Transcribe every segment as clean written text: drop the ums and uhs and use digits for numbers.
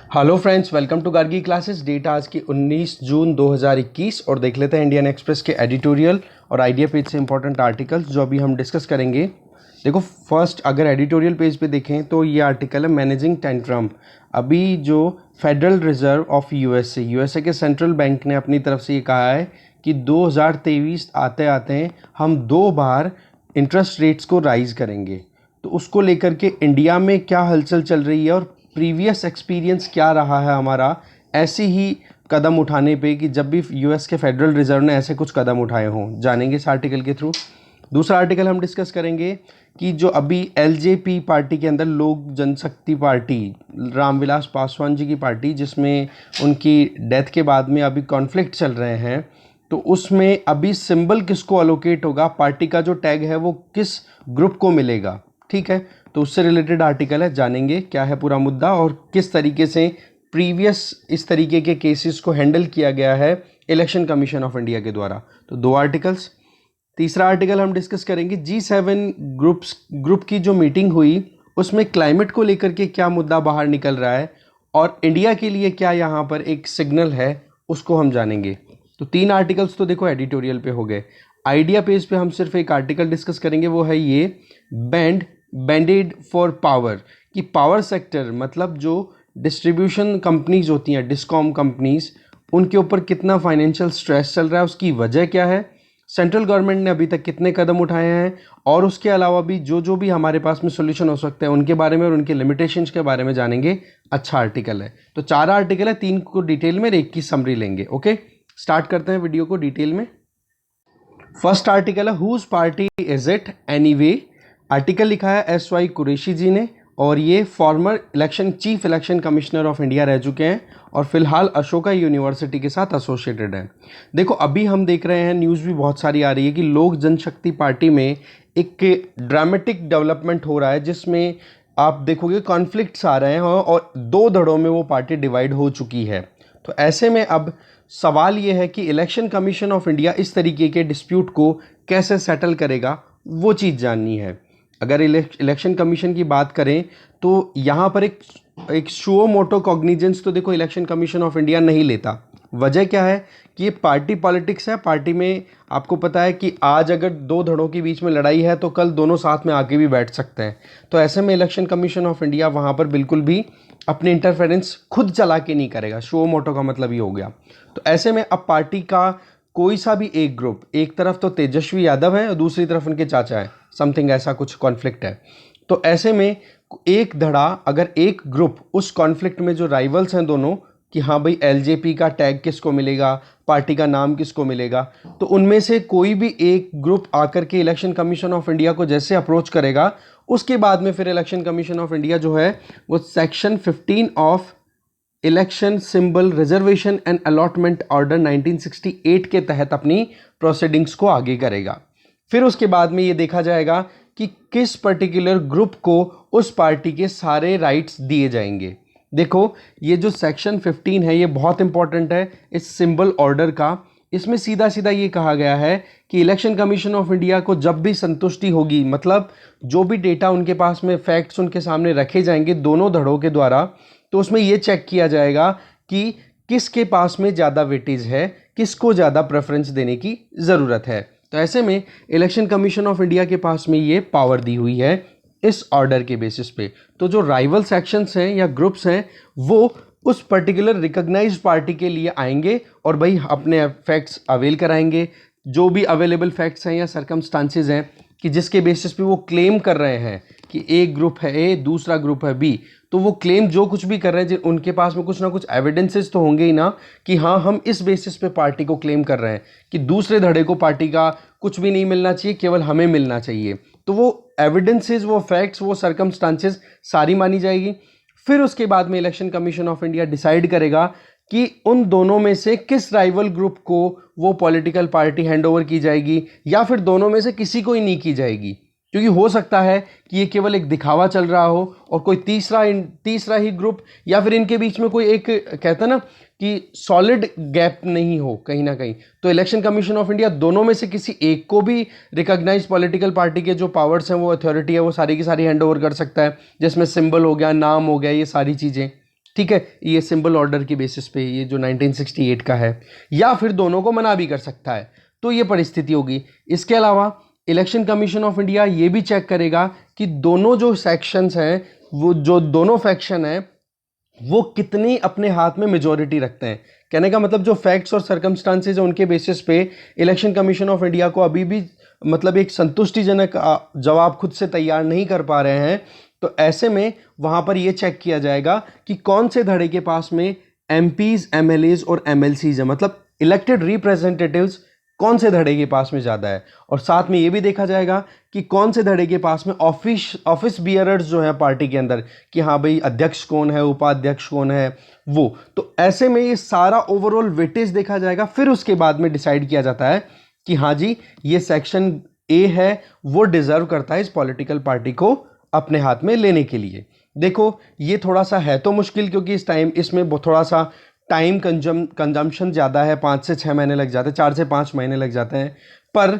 Hello friends, welcome to Gargi classes. Date आज की 19 जून 2021 और देख लेते हैं इंडियन एक्सप्रेस के एडिटोरियल और आइडिया पेज से इंपॉर्टेंट आर्टिकल्स जो अभी हम डिस्कस करेंगे। देखो, फर्स्ट अगर एडिटोरियल पेज पे देखें तो ये आर्टिकल है मैनेजिंग टेंट्रम। अभी जो फेडरल रिजर्व ऑफ यूएसए के सेंट्रल बैंक ने अपनी तरफ से ये कहा है कि 2023 आते आते हम 2 बार इंटरेस्ट रेट्स को राइज करेंगे। तो उसको लेकर के इंडिया में क्या हलचल चल रही है और प्रीवियस एक्सपीरियंस क्या रहा है हमारा ऐसे ही कदम उठाने पे कि जब भी यूएस के फेडरल रिजर्व ने ऐसे कुछ कदम उठाए हों, जानेंगे इस आर्टिकल के थ्रू। दूसरा आर्टिकल हम डिस्कस करेंगे कि जो अभी एलजेपी पार्टी के अंदर लोक जनशक्ति पार्टी, रामविलास पासवान जी की पार्टी, जिसमें उनकी डेथ के बाद में अभी कॉन्फ्लिक्ट चल रहे हैं, तो उसमें अभी सिंबल किसको अलोकेट होगा, पार्टी का जो टैग है वो किस ग्रुप को मिलेगा। ठीक है, तो उससे रिलेटेड आर्टिकल है, जानेंगे क्या है पूरा मुद्दा और किस तरीके से प्रीवियस इस तरीके के केसेस को हैंडल किया गया है इलेक्शन कमीशन ऑफ इंडिया के द्वारा। तो 2 आर्टिकल्स। तीसरा आर्टिकल हम डिस्कस करेंगे G7 ग्रुप की जो मीटिंग हुई उसमें क्लाइमेट को लेकर के क्या मुद्दा बाहर निकल रहा है और इंडिया के लिए क्या यहाँ पर एक सिग्नल है, उसको हम जानेंगे। तो 3 आर्टिकल्स तो देखो एडिटोरियल पे हो गए। आइडिया पेज पे हम सिर्फ एक आर्टिकल डिस्कस करेंगे, वो है ये बैंडेड फॉर पावर, कि पावर सेक्टर मतलब जो डिस्ट्रीब्यूशन कंपनीज होती हैं, डिस्कॉम कंपनीज, उनके ऊपर कितना फाइनेंशियल स्ट्रेस चल रहा है, उसकी वजह क्या है, सेंट्रल गवर्नमेंट ने अभी तक कितने कदम उठाए हैं और उसके अलावा भी जो भी हमारे पास में सोल्यूशन हो सकते हैं उनके बारे में और उनके लिमिटेशंस के बारे में जानेंगे। अच्छा आर्टिकल है। तो 4 आर्टिकल है, 3 को डिटेल में, एक की समरी लेंगे। ओके, स्टार्ट करते हैं वीडियो को डिटेल में। फर्स्ट आर्टिकल है whose party is it anyway. Article लिखा है SY कुरैशी जी ने और ये former chief election commissioner of India रह चुके हैं और फिलहाल अशोका यूनिवर्सिटी के साथ एसोसिएटेड हैं। देखो, अभी हम देख रहे हैं, न्यूज़ भी बहुत सारी आ रही है कि लोक जनशक्ति पार्टी में एक ड्रामेटिक डेवलपमेंट हो रहा है जिसमें आप देखोगे कॉन्फ्लिक्ट्स आ रहे हैं और 2 धड़ों में वो पार्टी डिवाइड हो चुकी है। तो ऐसे में अब सवाल ये है कि इलेक्शन कमीशन ऑफ इंडिया इस तरीके के डिस्प्यूट को कैसे सेटल करेगा, वो चीज़ जाननी है। अगर इलेक्शन कमीशन की बात करें तो यहाँ पर एक सुओ मोटो कॉग्निजेंस तो देखो इलेक्शन कमीशन ऑफ इंडिया नहीं लेता। वजह क्या है कि ये पार्टी पॉलिटिक्स है। पार्टी में आपको पता है कि आज अगर 2 धड़ों के बीच में लड़ाई है तो कल दोनों साथ में आके भी बैठ सकते हैं। तो ऐसे में इलेक्शन कमीशन ऑफ इंडिया वहाँ पर बिल्कुल भी अपने इंटरफेरेंस खुद चला के नहीं करेगा। सुओ मोटो का मतलब ये हो गया। तो ऐसे में अब पार्टी का कोई सा भी एक ग्रुप, एक तरफ तो तेजस्वी यादव है और दूसरी तरफ उनके चाचा है, समथिंग ऐसा कुछ कॉन्फ्लिक्ट है। तो ऐसे में एक धड़ा, अगर एक ग्रुप उस कॉन्फ्लिक्ट में जो राइवल्स हैं दोनों, कि हाँ भाई एलजेपी का टैग किसको मिलेगा, पार्टी का नाम किसको मिलेगा, तो उनमें से कोई भी एक ग्रुप आकर के इलेक्शन कमीशन ऑफ इंडिया को जैसे अप्रोच करेगा, उसके बाद में फिर इलेक्शन कमीशन ऑफ इंडिया जो है वो section 15 of election symbol reservation and allotment order 1968 के तहत अपनी प्रोसीडिंग्स को आगे करेगा। फिर उसके बाद में ये देखा जाएगा कि किस पर्टिकुलर ग्रुप को उस पार्टी के सारे राइट्स दिए जाएंगे। देखो, ये जो सेक्शन 15 है ये बहुत इंपॉर्टेंट है इस सिंबल ऑर्डर का। इसमें सीधा सीधा ये कहा गया है कि इलेक्शन कमीशन ऑफ इंडिया को जब भी संतुष्टि होगी, मतलब जो भी डेटा उनके पास में, फैक्ट्स उनके सामने रखे जाएंगे दोनों धड़ों के द्वारा, तो उसमें ये चेक किया जाएगा कि किसके पास में ज़्यादा वेटेज है, किसको ज़्यादा प्रेफरेंस देने की ज़रूरत है। तो ऐसे में इलेक्शन कमीशन ऑफ इंडिया के पास में ये पावर दी हुई है इस ऑर्डर के बेसिस पे। तो जो राइवल सेक्शंस हैं या ग्रुप्स हैं वो उस पर्टिकुलर रिकॉग्नाइज्ड पार्टी के लिए आएंगे और भाई अपने फैक्ट्स अवेल कराएंगे, जो भी अवेलेबल फैक्ट्स हैं या सर्कमस्टांसेस हैं कि जिसके बेसिस पे वो क्लेम कर रहे हैं कि एक ग्रुप है ए, दूसरा ग्रुप है बी। तो वो क्लेम जो कुछ भी कर रहे हैं उनके पास में कुछ ना कुछ एविडेंसेस तो होंगे ही ना कि हाँ हम इस बेसिस पे पार्टी को क्लेम कर रहे हैं कि दूसरे धड़े को पार्टी का कुछ भी नहीं मिलना चाहिए, केवल हमें मिलना चाहिए। तो वो एविडेंसेस, वो फैक्ट्स, वो सर्कमस्टांसेस सारी मानी जाएगी। फिर उसके बाद में election commission of India decide करेगा कि उन दोनों में से किस राइवल ग्रुप को वो पॉलिटिकल पार्टी हैंडओवर की जाएगी या फिर दोनों में से किसी को ही नहीं की जाएगी। क्योंकि हो सकता है कि ये केवल एक दिखावा चल रहा हो और कोई तीसरा ही ग्रुप या फिर इनके बीच में कोई एक, कहते हैं ना कि सॉलिड गैप नहीं हो कहीं ना कहीं। तो इलेक्शन कमीशन ऑफ इंडिया दोनों में से किसी एक को भी रिकॉग्नाइज पॉलिटिकल पार्टी के जो पावर्स हैं, वो अथॉरिटी है, वो सारी की सारी हैंड ओवर कर सकता है, जिसमें सिंबल हो गया, नाम हो गया, ये सारी चीज़ें। ठीक है, ये सिंबल ऑर्डर की बेसिस पे ये जो 1968 का है, या फिर दोनों को मना भी कर सकता है, तो ये परिस्थिति होगी। इसके अलावा इलेक्शन कमीशन ऑफ इंडिया ये भी चेक करेगा कि दोनों जो सेक्शंस हैं, वो जो दोनों फैक्शन हैं, वो कितनी अपने हाथ में मेजॉरिटी रखते हैं। कहने का मतलब जो फैक्ट्स और सर्कमस्टांसेस है उनके बेसिस पे इलेक्शन कमीशन ऑफ इंडिया को अभी भी मतलब एक संतुष्टिजनक जवाब खुद से तैयार नहीं कर पा रहे हैं। तो ऐसे में वहाँ पर ये चेक किया जाएगा कि कौन से धड़े के पास में एमपीज, एमएलएज और एमएलसीज है, मतलब इलेक्टेड रिप्रेजेंटेटिव्स कौन से धड़े के पास में ज़्यादा है। और साथ में ये भी देखा जाएगा कि कौन से धड़े के पास में ऑफिस बियरर्स जो है पार्टी के अंदर, कि हाँ भाई अध्यक्ष कौन है, उपाध्यक्ष कौन है वो। तो ऐसे में ये सारा ओवरऑल वेटेज देखा जाएगा, फिर उसके बाद में डिसाइड किया जाता है कि हाँ जी ये सेक्शन ए है, वो डिजर्व करता है इस पॉलिटिकल पार्टी को अपने हाथ में लेने के लिए। देखो ये थोड़ा सा है तो मुश्किल, क्योंकि इसमें थोड़ा सा टाइम कंजम्पशन ज़्यादा है, 5 से 6 महीने लग जाते हैं, 4 से 5 महीने लग जाते हैं। पर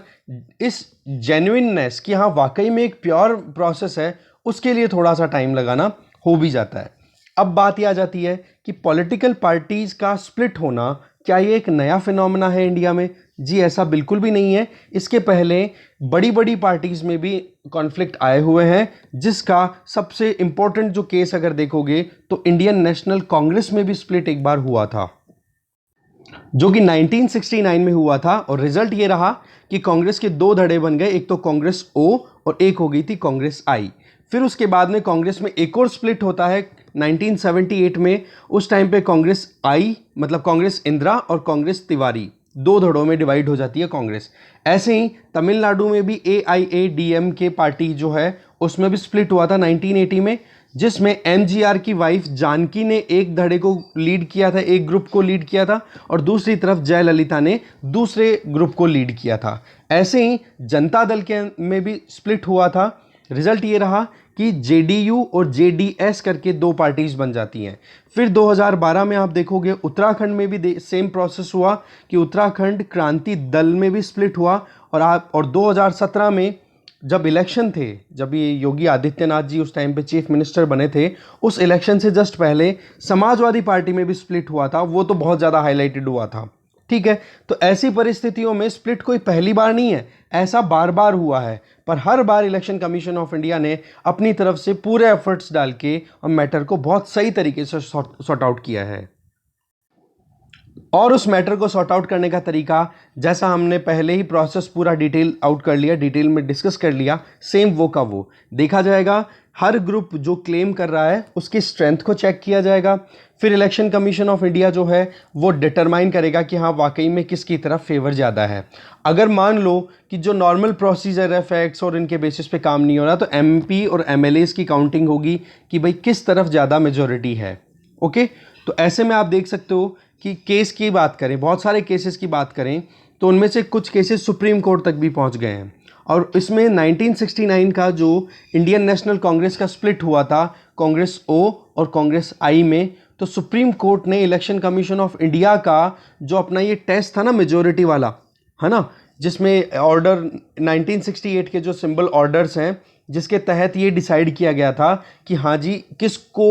इस जेन्युइननेस कि हाँ वाकई में एक प्योर प्रोसेस है, उसके लिए थोड़ा सा टाइम लगाना हो भी जाता है। अब बात यह आ जाती है कि पॉलिटिकल पार्टीज़ का स्प्लिट होना, क्या ये एक नया फिनोमेना है इंडिया में? जी ऐसा बिल्कुल भी नहीं है। इसके पहले बड़ी बड़ी पार्टीज़ में भी कॉन्फ्लिक्ट आए हुए हैं, जिसका सबसे इम्पोर्टेंट जो केस अगर देखोगे तो इंडियन नेशनल कांग्रेस में भी स्प्लिट एक बार हुआ था, जो कि 1969 में हुआ था। और रिजल्ट ये रहा कि कांग्रेस के दो धड़े बन गए, एक तो कांग्रेस ओ और एक हो गई थी कांग्रेस आई। फिर उसके बाद में कांग्रेस में एक और स्प्लिट होता है 1978 में। उस टाइम पे कांग्रेस आई मतलब कांग्रेस इंदिरा और कांग्रेस तिवारी, दो धड़ों में डिवाइड हो जाती है कांग्रेस। ऐसे ही तमिलनाडु में भी AIADMK पार्टी जो है उसमें भी स्प्लिट हुआ था 1980 में, जिसमें MGR की वाइफ जानकी ने एक धड़े को लीड किया था, एक ग्रुप को लीड किया था, और दूसरी तरफ जयललिता ने दूसरे ग्रुप को लीड किया था। ऐसे ही जनता दल के में भी स्प्लिट हुआ था। रिजल्ट ये रहा कि JDU और JDS करके दो पार्टीज बन जाती हैं। फिर 2012 में आप देखोगे उत्तराखंड में भी सेम प्रोसेस हुआ कि उत्तराखंड क्रांति दल में भी स्प्लिट हुआ। और 2017 में जब इलेक्शन थे, जब ये योगी आदित्यनाथ जी उस टाइम पे चीफ मिनिस्टर बने थे, उस इलेक्शन से जस्ट पहले समाजवादी पार्टी में भी स्प्लिट हुआ था। वो तो बहुत ज़्यादा हाईलाइटेड हुआ था। ठीक है, तो ऐसी परिस्थितियों में स्प्लिट कोई पहली बार नहीं है, ऐसा बार बार हुआ है। पर हर बार इलेक्शन कमीशन ऑफ इंडिया ने अपनी तरफ से पूरे एफर्ट्स डाल के और मैटर को बहुत सही तरीके से सॉर्ट आउट किया है। और उस मैटर को सॉर्ट आउट करने का तरीका, जैसा हमने पहले ही प्रोसेस पूरा डिटेल आउट कर लिया, डिटेल में डिस्कस कर लिया, सेम वो का वो देखा जाएगा। हर ग्रुप जो क्लेम कर रहा है उसकी स्ट्रेंथ को चेक किया जाएगा। फिर इलेक्शन कमीशन ऑफ इंडिया जो है वो डिटरमाइन करेगा कि हाँ वाकई में किसकी तरफ फेवर ज़्यादा है। अगर मान लो कि जो नॉर्मल प्रोसीजर है फैक्ट्स और इनके बेसिस पे काम नहीं हो रहा, तो MP और MLAs की काउंटिंग होगी कि भाई किस तरफ ज़्यादा मेजॉरिटी है। ओके, तो ऐसे में आप देख सकते हो कि केस की बात करें, बहुत सारे केसेस की बात करें, तो उनमें से कुछ केसेस सुप्रीम कोर्ट तक भी पहुंच गए हैं। और इसमें 1969 का जो इंडियन नेशनल कांग्रेस का स्प्लिट हुआ था कांग्रेस O और कांग्रेस I में, तो सुप्रीम कोर्ट ने इलेक्शन कमीशन ऑफ इंडिया का जो अपना ये टेस्ट था ना मेजॉरिटी वाला, है ना, जिसमें ऑर्डर 1968 के जो सिंबल ऑर्डर्स हैं, जिसके तहत ये डिसाइड किया गया था कि हाँ जी किसको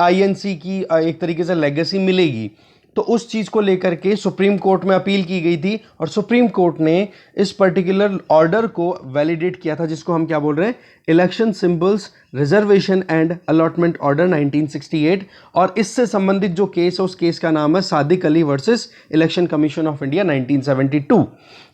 INC की एक तरीके से लेगेसी मिलेगी, तो उस चीज़ को लेकर के सुप्रीम कोर्ट में अपील की गई थी। और सुप्रीम कोर्ट ने इस पर्टिकुलर ऑर्डर को वैलिडेट किया था, जिसको हम क्या बोल रहे हैं, election symbols reservation and allotment order 1968। और इससे संबंधित जो केस है उस केस का नाम है Sadiq Ali versus election commission of India 1972।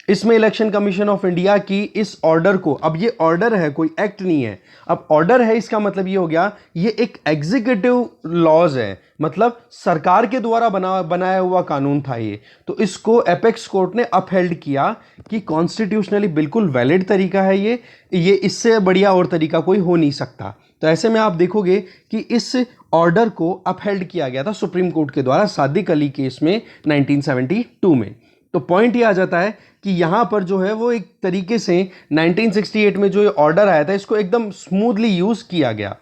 इसमें इलेक्शन कमीशन ऑफ इंडिया की इस ऑर्डर को, अब ये ऑर्डर है कोई एक्ट नहीं है, अब ऑर्डर है इसका मतलब ये हो गया ये एक एग्जीक्यूटिव लॉज है, मतलब सरकार के द्वारा बनाया हुआ कानून था ये। तो इसको एपेक्स कोर्ट ने अपहेल्ड किया कि कॉन्स्टिट्यूशनली बिल्कुल वैलिड तरीका है ये इससे बढ़िया और तरीका कोई हो नहीं सकता। तो ऐसे में आप देखोगे कि इस ऑर्डर को अपहेल्ड किया गया था सुप्रीम कोर्ट के द्वारा सादिक अली केस में 1972 में। तो पॉइंट ये आ जाता है कि यहाँ पर जो है वो एक तरीके से 1968 में जो ये ऑर्डर आया था इसको एकदम स्मूथली यूज़ किया गया।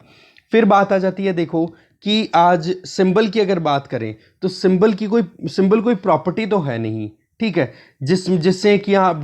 फिर बात आ जाती है, देखो कि आज सिंबल की अगर बात करें तो सिंबल कोई प्रॉपर्टी तो है नहीं, ठीक है, जिससे कि आप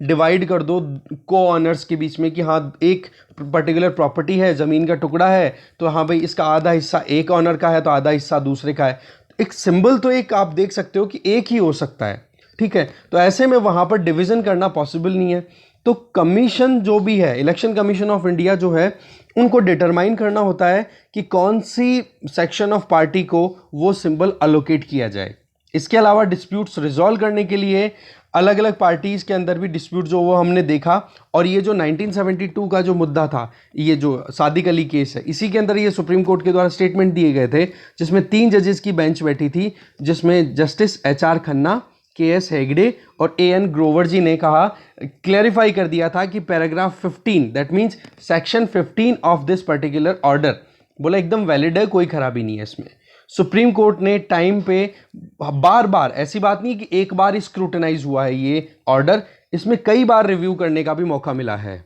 डिवाइड कर दो को ऑनर्स के बीच में कि हाँ एक पर्टिकुलर प्रॉपर्टी है, ज़मीन का टुकड़ा है, तो हाँ भाई इसका आधा हिस्सा एक ऑनर का है तो आधा हिस्सा दूसरे का है। एक सिंबल तो एक आप देख सकते हो कि एक ही हो सकता है, ठीक है, तो ऐसे में वहाँ पर डिवीज़न करना पॉसिबल नहीं है। तो कमीशन जो भी है, इलेक्शन कमीशन ऑफ इंडिया जो है, उनको डिटरमाइन करना होता है कि कौन सी सेक्शन ऑफ पार्टी को वो सिंबल अलोकेट किया जाए। इसके अलावा डिस्प्यूट्स रिजॉल्व करने के लिए अलग अलग पार्टीज़ के अंदर भी डिस्प्यूट जो वो हमने देखा, और ये जो 1972 का जो मुद्दा था, ये जो सादिक अली केस है, इसी के अंदर ये सुप्रीम कोर्ट के द्वारा स्टेटमेंट दिए गए थे, जिसमें 3 जजेस की बेंच बैठी थी, जिसमें justice HR Khanna, KS Hegde और AN ग्रोवर जी ने कहा, क्लैरिफाई कर दिया था कि paragraph 15 that means section 15 of this particular order बोला एकदम वैलिड है, कोई खराबी नहीं है इसमें। सुप्रीम कोर्ट ने टाइम पे बार बार, ऐसी बात नहीं कि एक बार स्क्रूटनाइज हुआ है ये ऑर्डर, इसमें कई बार रिव्यू करने का भी मौका मिला है,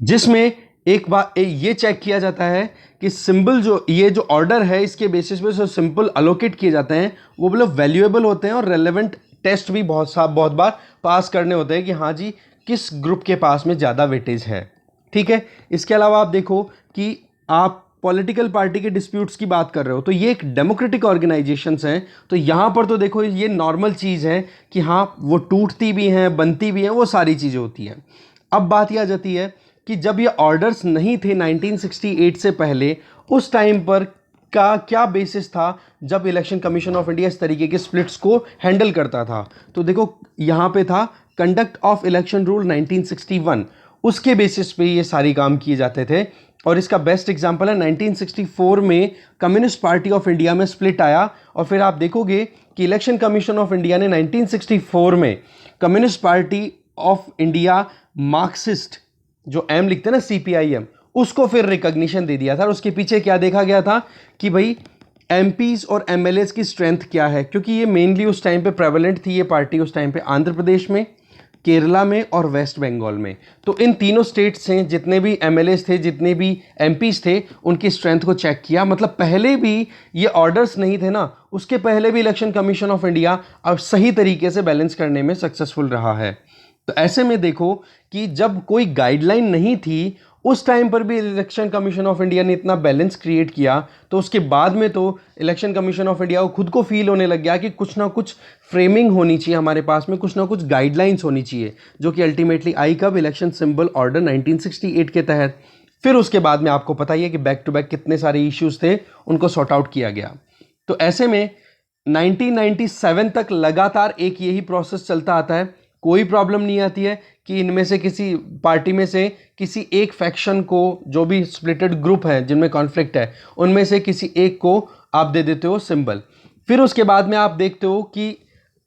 जिसमें एक बार ये चेक किया जाता है कि सिंबल जो ये जो ऑर्डर है इसके बेसिस पे जो सिंबल अलोकेट किए जाते हैं वो मतलब वैल्यूएबल होते हैं, और रेलेवेंट टेस्ट भी बहुत बार पास करने होते हैं कि हाँ जी किस ग्रुप के पास में ज़्यादा वेटेज है, ठीक है। इसके अलावा आप देखो कि आप पॉलिटिकल पार्टी के डिस्प्यूट्स की बात कर रहे हो, तो ये एक डेमोक्रेटिक ऑर्गेनाइजेशंस हैं, तो यहाँ पर तो देखो ये नॉर्मल चीज़ है कि हाँ वो टूटती भी हैं, बनती भी हैं, वो सारी चीज़ें होती हैं। अब बात यह आ जाती है कि जब ये ऑर्डर्स नहीं थे 1968 से पहले, उस टाइम पर का क्या बेसिस था जब इलेक्शन कमीशन ऑफ इंडिया इस तरीके के स्प्लिट्स को हैंडल करता था। तो देखो यहाँ पे था कंडक्ट ऑफ इलेक्शन रूल 1961, उसके बेसिस पे ये सारी काम किए जाते थे। और इसका बेस्ट एग्जांपल है 1964 में कम्युनिस्ट पार्टी ऑफ इंडिया में स्प्लिट आया, और फिर आप देखोगे कि इलेक्शन कमीशन ऑफ इंडिया ने 1964 में communist party of India Marxist, जो एम लिखते हैं ना CPIM, उसको फिर रिकॉग्निशन दे दिया था। और उसके पीछे क्या देखा गया था कि भाई MPs और MLAs की स्ट्रेंथ क्या है, क्योंकि ये मेनली उस टाइम पे प्रेवलेंट थी ये पार्टी उस टाइम पे आंध्र प्रदेश में, केरला में और वेस्ट बंगाल में। तो इन तीनों स्टेट्स से जितने भी MLAs थे, जितने भी MPs थे, उनकी स्ट्रेंथ को चेक किया। मतलब पहले भी ये ऑर्डर्स नहीं थे ना, उसके पहले भी इलेक्शन कमीशन ऑफ इंडिया अब सही तरीके से बैलेंस करने में सक्सेसफुल रहा है। तो ऐसे में देखो कि जब कोई गाइडलाइन नहीं थी उस टाइम पर भी इलेक्शन कमीशन ऑफ इंडिया ने इतना बैलेंस क्रिएट किया, तो उसके बाद में तो इलेक्शन कमीशन ऑफ इंडिया को खुद को फील होने लग गया कि कुछ ना कुछ फ्रेमिंग होनी चाहिए हमारे पास में, कुछ ना कुछ गाइडलाइंस होनी चाहिए, जो कि अल्टीमेटली आई कब, इलेक्शन सिंबल ऑर्डर 1968 के तहत। फिर उसके बाद में आपको पता ही है कि बैक टू बैक कितने सारे इश्यूज थे, उनको सॉर्ट आउट किया गया। तो ऐसे में 1997 तक लगातार एक यही प्रोसेस चलता आता है, कोई प्रॉब्लम नहीं आती है कि इनमें से किसी पार्टी में से किसी एक फैक्शन को, जो भी स्प्लिटेड ग्रुप हैं जिनमें कॉन्फ्लिक्ट है, उनमें से किसी एक को आप दे देते हो सिंबल। फिर उसके बाद में आप देखते हो कि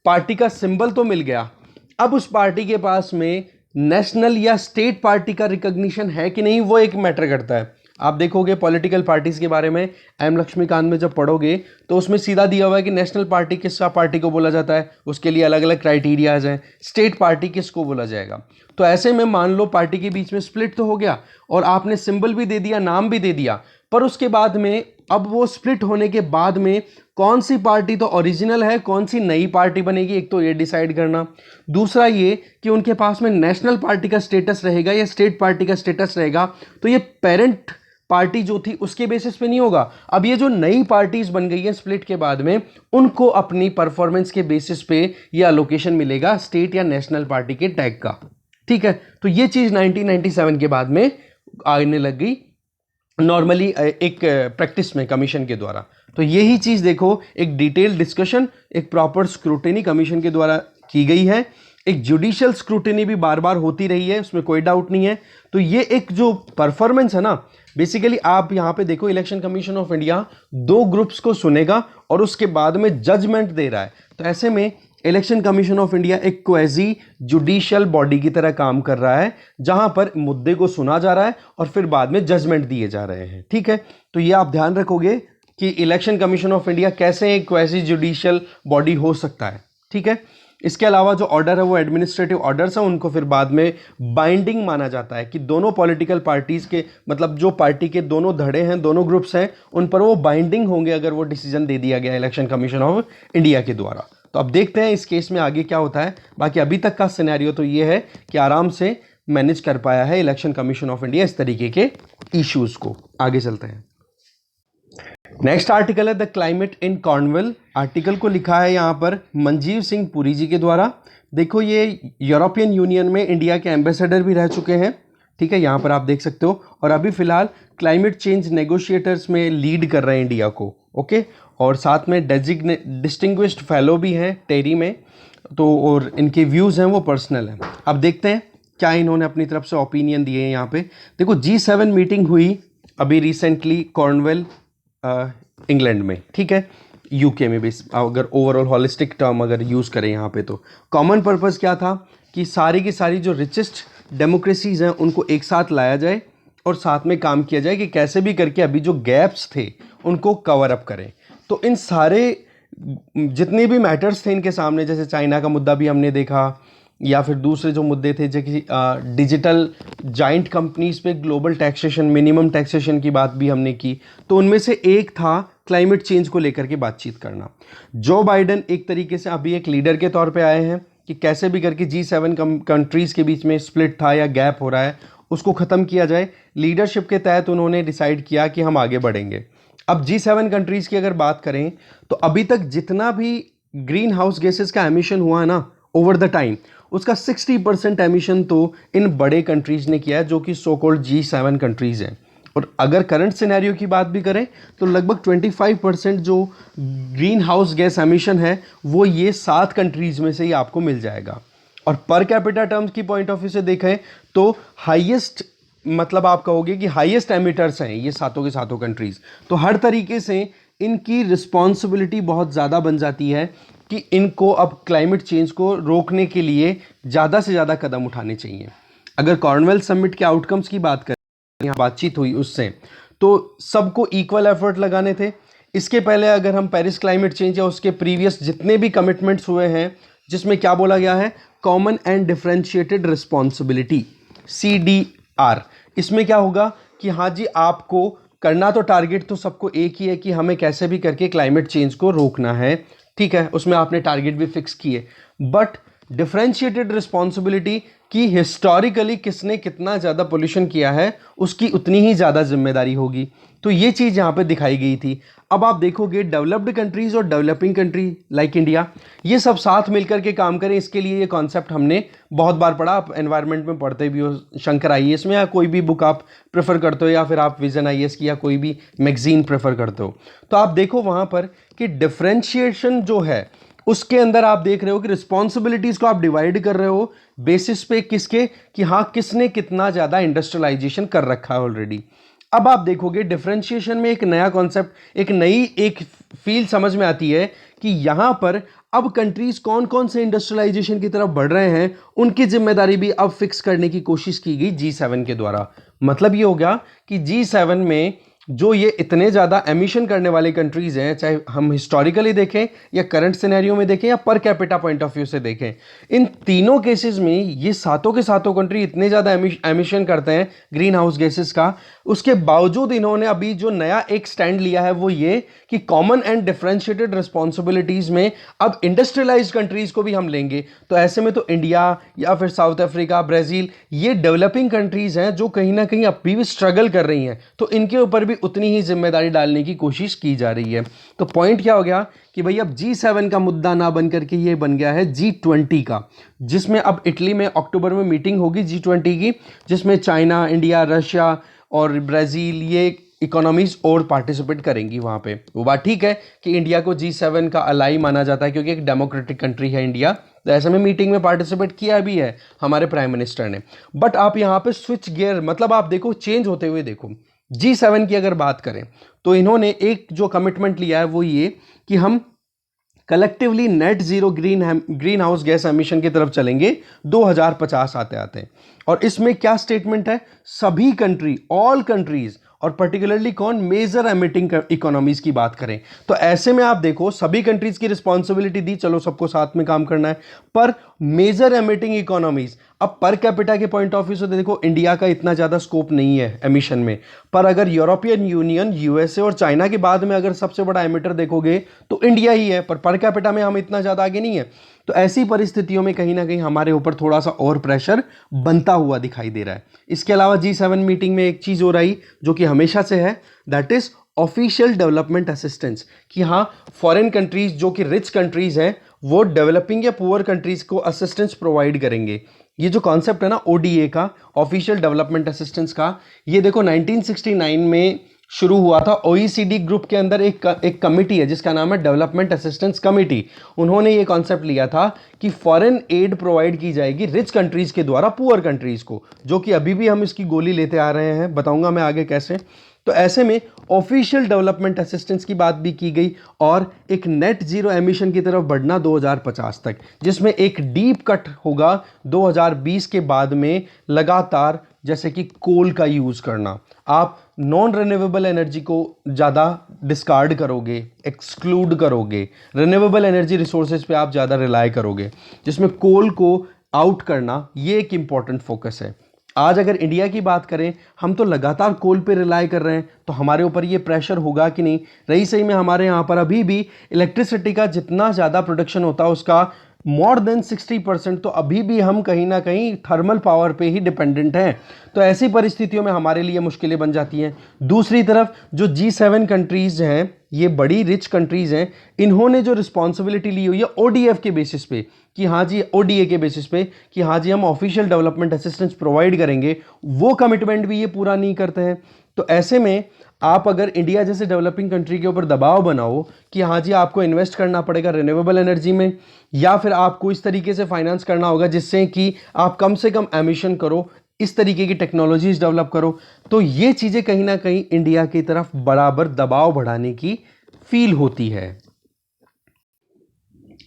पार्टी का सिंबल तो मिल गया, अब उस पार्टी के पास में नेशनल या स्टेट पार्टी का रिकॉग्निशन है कि नहीं, वो एक मैटर करता है। आप देखोगे पॉलिटिकल पार्टीज के बारे में एम लक्ष्मीकांत में जब पढ़ोगे तो उसमें सीधा दिया हुआ है कि नेशनल पार्टी किस पार्टी को बोला जाता है, उसके लिए अलग अलग क्राइटेरियाज हैं, स्टेट पार्टी किसको बोला जाएगा। तो ऐसे में मान लो पार्टी के बीच में स्प्लिट तो हो गया और आपने सिंबल भी दे दिया, नाम भी दे दिया, पर उसके बाद में अब वो स्प्लिट होने के बाद में कौन सी पार्टी तो ओरिजिनल है, कौन सी नई पार्टी बनेगी, एक तो ये डिसाइड करना। दूसरा ये कि उनके पास में नेशनल पार्टी का स्टेटस रहेगा या स्टेट पार्टी का स्टेटस रहेगा, तो ये पेरेंट पार्टी जो थी उसके बेसिस पे नहीं होगा। अब ये जो नई पार्टीज बन गई है स्प्लिट के बाद में, उनको अपनी परफॉर्मेंस के बेसिस पे ये अलोकेशन मिलेगा स्टेट या नेशनल पार्टी के टैग का, ठीक है। तो ये चीज 1997 के बाद में आने लग गई नॉर्मली एक प्रैक्टिस में कमीशन के द्वारा। तो यही चीज देखो, एक डिटेल डिस्कशन, एक प्रॉपर स्क्रूटिनी कमीशन के द्वारा की गई है, एक जुडिशियल स्क्रूटिनी भी बार बार होती रही है, उसमें कोई डाउट नहीं है। तो ये एक जो परफॉर्मेंस है ना, बेसिकली आप यहां पे देखो election commission of India 2 groups को सुनेगा और उसके बाद में जजमेंट दे रहा है। तो ऐसे में इलेक्शन कमीशन ऑफ इंडिया एक क्वेजी जुडिशियल बॉडी की तरह काम कर रहा है, जहां पर मुद्दे को सुना जा रहा है और फिर बाद में जजमेंट दिए जा रहे हैं, ठीक है। तो ये आप ध्यान रखोगे कि इलेक्शन कमीशन ऑफ इंडिया कैसे एक क्वेजी जुडिशियल बॉडी हो सकता है, ठीक है। इसके अलावा जो ऑर्डर है वो एडमिनिस्ट्रेटिव ऑर्डर्स हैं, उनको फिर बाद में बाइंडिंग माना जाता है कि दोनों पॉलिटिकल पार्टीज के, मतलब जो पार्टी के दोनों धड़े हैं, दोनों ग्रुप्स हैं, उन पर वो बाइंडिंग होंगे अगर वो डिसीजन दे दिया गया इलेक्शन कमीशन ऑफ इंडिया के द्वारा। तो अब देखते हैं इस केस में आगे क्या होता है। बाकी अभी तक का सिनेरियो तो ये है कि आराम से मैनेज कर पाया है इलेक्शन कमीशन ऑफ इंडिया इस तरीके के इश्यूज को। आगे चलते हैं। नेक्स्ट आर्टिकल है the climate in Cornwell. Article को लिखा है यहाँ पर मंजीव सिंह पुरी जी के द्वारा। देखो ये यूरोपियन यूनियन में इंडिया के एम्बेसडर भी रह चुके हैं, ठीक है, यहाँ पर आप देख सकते हो, और अभी फिलहाल क्लाइमेट चेंज नेगोशिएटर्स में लीड कर रहे हैं इंडिया को, ओके। और साथ में डिस्टिंग्विश्ड फेलो भी हैं टेरी में, तो और इनके व्यूज़ हैं वो पर्सनल हैं। अब देखते हैं क्या इन्होंने अपनी तरफ से ओपिनियन दिए हैं यहाँ पे। देखो G7 मीटिंग हुई अभी रिसेंटली कॉर्नवेल इंग्लैंड में, ठीक है, यूके में भी, अगर ओवरऑल हॉलिस्टिक टर्म अगर यूज़ करें यहाँ पे, तो कॉमन पर्पस क्या था कि सारी की सारी जो रिचेस्ट डेमोक्रेसीज हैं उनको एक साथ लाया जाए और साथ में काम किया जाए कि कैसे भी करके अभी जो गैप्स थे उनको कवर अप करें। तो इन सारे जितने भी मैटर्स थे इनके सामने, जैसे चाइना का मुद्दा भी हमने देखा, या फिर दूसरे जो मुद्दे थे जैसे डिजिटल जाइंट कंपनीज पे ग्लोबल टैक्सेशन, मिनिमम टैक्सेशन की बात भी हमने की, तो उनमें से एक था क्लाइमेट चेंज को लेकर के बातचीत करना। जो बाइडेन एक तरीके से अभी एक लीडर के तौर पे आए हैं कि कैसे भी करके G7 कंट्रीज़ के बीच में स्प्लिट था या गैप हो रहा है उसको ख़त्म किया जाए। लीडरशिप के तहत उन्होंने डिसाइड किया कि हम आगे बढ़ेंगे। अब G7 कंट्रीज़ की अगर बात करें तो अभी तक जितना भी ग्रीन हाउस गैसेस का एमिशन हुआ है ना ओवर द टाइम, उसका 60% एमिशन तो इन बड़े कंट्रीज़ ने किया है जो कि सो कॉल्ड G7 कंट्रीज़ हैं। और अगर करंट सिनेरियो की बात भी करें तो लगभग 25% जो ग्रीन हाउस गैस एमिशन है वो ये 7 कंट्रीज़ में से ही आपको मिल जाएगा। और पर कैपिटा टर्म्स की पॉइंट ऑफ व्यू से देखें तो हाईएस्ट, मतलब आप कहोगे कि हाईएस्ट एमिटर्स हैं ये सातों के सातों कंट्रीज़। तो हर तरीके से इनकी रिस्पॉन्सिबिलिटी बहुत ज़्यादा बन जाती है कि इनको अब क्लाइमेट चेंज को रोकने के लिए ज़्यादा से ज़्यादा कदम उठाने चाहिए। अगर कॉर्नवेल समिट के आउटकम्स की बात करें, यहाँ बातचीत हुई उससे, तो सबको इक्वल एफर्ट लगाने थे। इसके पहले अगर हम पेरिस क्लाइमेट चेंज या उसके प्रीवियस जितने भी कमिटमेंट्स हुए हैं जिसमें क्या बोला गया है, common and differentiated responsibility CDR, इसमें क्या होगा कि हाँ जी आपको करना तो टारगेट तो सबको एक ही है कि हमें कैसे भी करके क्लाइमेट चेंज को रोकना है, ठीक है, उसमें आपने टारगेट भी फिक्स किए, बट डिफरेंशिएटेड रिस्पॉन्सिबिलिटी कि हिस्टोरिकली किसने कितना ज़्यादा पोल्यूशन किया है उसकी उतनी ही ज़्यादा जिम्मेदारी होगी। तो ये चीज़ यहाँ पे दिखाई गई थी। अब आप देखोगे डेवलप्ड कंट्रीज़ और डेवलपिंग कंट्री लाइक इंडिया ये सब साथ मिलकर के काम करें, इसके लिए ये कॉन्सेप्ट हमने बहुत बार पढ़ा। आप एनवायरनमेंट में पढ़ते भी हो, शंकर IAS में, या कोई भी बुक आप प्रेफर करते हो, या फिर आप विजन IAS की या कोई भी मैगजीन प्रेफर करते हो, तो आप देखो वहाँ पर कि डिफ्रेंशिएशन जो है उसके अंदर आप देख रहे हो कि रिस्पॉन्सिबिलिटीज़ को आप डिवाइड कर रहे हो बेसिस पे किसके, कि हाँ किसने कितना ज़्यादा इंडस्ट्रियलाइजेशन कर रखा है ऑलरेडी। अब आप देखोगे डिफरेंशिएशन में एक नया कॉन्सेप्ट, एक नई एक फील्ड समझ में आती है कि यहाँ पर अब कंट्रीज कौन कौन से इंडस्ट्रियलाइजेशन की तरफ बढ़ रहे हैं उनकी जिम्मेदारी भी अब फिक्स करने की कोशिश की गई G7 के द्वारा। मतलब ये हो गया कि G7 में जो ये इतने ज़्यादा एमिशन करने वाले कंट्रीज़ हैं, चाहे हम हिस्टोरिकली देखें या करंट सिनेरियो में देखें या per capita point of view से देखें, इन तीनों केसेस में ये सातों के सातों कंट्री इतने ज़्यादा एमिशन करते हैं ग्रीन हाउस गैसेस का, उसके बावजूद इन्होंने अभी जो नया एक स्टैंड लिया है वो ये कि कॉमन एंड डिफरेंशिएटेड रिस्पॉन्सिबिलिटीज़ में अब इंडस्ट्रियलाइज्ड कंट्रीज़ को भी हम लेंगे। तो ऐसे में तो इंडिया या फिर साउथ अफ्रीका, ब्राज़ील, ये डेवलपिंग कंट्रीज़ हैं जो कहीं ना कहीं अभी भी स्ट्रगल कर रही हैं, तो इनके ऊपर भी उतनी ही जिम्मेदारी डालने की कोशिश की जा रही है। तो पॉइंट क्या हो गया कि भाई अब G7 का मुद्दा ना बन करके ये बन गया है G20 का, जिसमें अब इटली में अक्टूबर में मीटिंग होगी G20 की, जिसमें चाइना, इंडिया, रशिया और ब्राज़ील ये इकोनॉमीज और पार्टिसिपेट करेंगी वहाँ पे। वो बात ठीक है कि इंडिया को G7 का अलाई माना जाता है क्योंकि एक डेमोक्रेटिक कंट्री है इंडिया, तो ऐसे में मीटिंग में पार्टिसिपेट किया भी है हमारे प्राइम मिनिस्टर ने। बट आप यहाँ पे स्विच गियर, मतलब आप देखो चेंज होते हुए देखो। G7 की अगर बात करें तो इन्होंने एक जो कमिटमेंट लिया है वो ये कि हम collectively net zero green house gas emission की तरफ चलेंगे 2050 आते आते। और इसमें क्या स्टेटमेंट है, सभी कंट्री, ऑल कंट्रीज, और पर्टिकुलरली कौन, मेजर एमिटिंग इकोनॉमीज की बात करें तो ऐसे में आप देखो सभी कंट्रीज की रिस्पॉन्सिबिलिटी दी, चलो सबको साथ में काम करना है, पर मेजर एमिटिंग इकोनॉमीज अब पर कैपिटा के पॉइंट ऑफ व्यू से देखो इंडिया का इतना ज़्यादा स्कोप नहीं है एमिशन में, पर अगर यूरोपियन यूनियन, यूएसए और चाइना के बाद में अगर सबसे बड़ा एमिटर देखोगे तो इंडिया ही है, पर कैपिटा में हम इतना ज़्यादा आगे नहीं है। तो ऐसी परिस्थितियों में कहीं ना कहीं हमारे ऊपर थोड़ा सा और प्रेशर बनता हुआ दिखाई दे रहा है। इसके अलावा G7 मीटिंग में एक चीज़ हो रही जो कि हमेशा से है, that is official development assistance, कि हाँ फॉरेन कंट्रीज जो कि रिच कंट्रीज हैं वो डेवलपिंग या पुअर कंट्रीज को असिस्टेंस प्रोवाइड करेंगे। ये जो कॉन्सेप्ट है ना ओडीए का, ऑफिशियल डेवलपमेंट असिस्टेंस का, ये देखो 1969 में शुरू हुआ था। ओईसीडी ग्रुप के अंदर एक कमिटी है जिसका नाम है डेवलपमेंट असिस्टेंस कमिटी। उन्होंने ये कॉन्सेप्ट लिया था कि फॉरेन एड प्रोवाइड की जाएगी रिच कंट्रीज के द्वारा पुअर कंट्रीज को, जो कि अभी भी हम इसकी गोली लेते आ रहे हैं, बताऊंगा मैं आगे कैसे। तो ऐसे में ऑफिशियल डेवलपमेंट असिस्टेंस की बात भी की गई और एक नेट जीरो एमिशन की तरफ बढ़ना 2050 तक, जिसमें एक डीप कट होगा 2020 के बाद में लगातार, जैसे कि कोल का यूज़ करना, आप नॉन रिन्यूएबल एनर्जी को ज़्यादा डिस्कार्ड करोगे, एक्सक्लूड करोगे, रिन्यूएबल एनर्जी रिसोर्सेज पे आप ज़्यादा रिलाय करोगे, जिसमें कोल को आउट करना ये एक इम्पॉर्टेंट फोकस है। आज अगर इंडिया की बात करें, हम तो लगातार कोल पे रिलाय कर रहे हैं, तो हमारे ऊपर ये प्रेशर होगा कि नहीं। रही सही में हमारे यहाँ पर अभी भी इलेक्ट्रिसिटी का जितना ज़्यादा प्रोडक्शन होता है उसका मोर देन 60% तो अभी भी हम कहीं ना कहीं थर्मल पावर पे ही डिपेंडेंट हैं। तो ऐसी परिस्थितियों में हमारे लिए मुश्किलें बन जाती हैं। दूसरी तरफ जो G7 कंट्रीज़ हैं, ये बड़ी रिच कंट्रीज़ हैं, इन्होंने जो रिस्पॉन्सिबिलिटी ली हुई है ओडीएफ के बेसिस पे कि हाँ जी, ओडीए के बेसिस पे कि हाँ जी हम ऑफिशियल डेवलपमेंट असिस्टेंस प्रोवाइड करेंगे, वो कमिटमेंट भी ये पूरा नहीं करते हैं। तो ऐसे में आप अगर इंडिया जैसे डेवलपिंग कंट्री के ऊपर दबाव बनाओ कि हाँ जी आपको इन्वेस्ट करना पड़ेगा रिन्यूएबल एनर्जी में, या फिर आपको इस तरीके से फाइनेंस करना होगा जिससे कि आप कम से कम एमिशन करो, इस तरीके की टेक्नोलॉजीज डेवलप करो, तो ये चीज़ें कहीं ना कहीं इंडिया की तरफ बराबर दबाव बढ़ाने की फील होती है।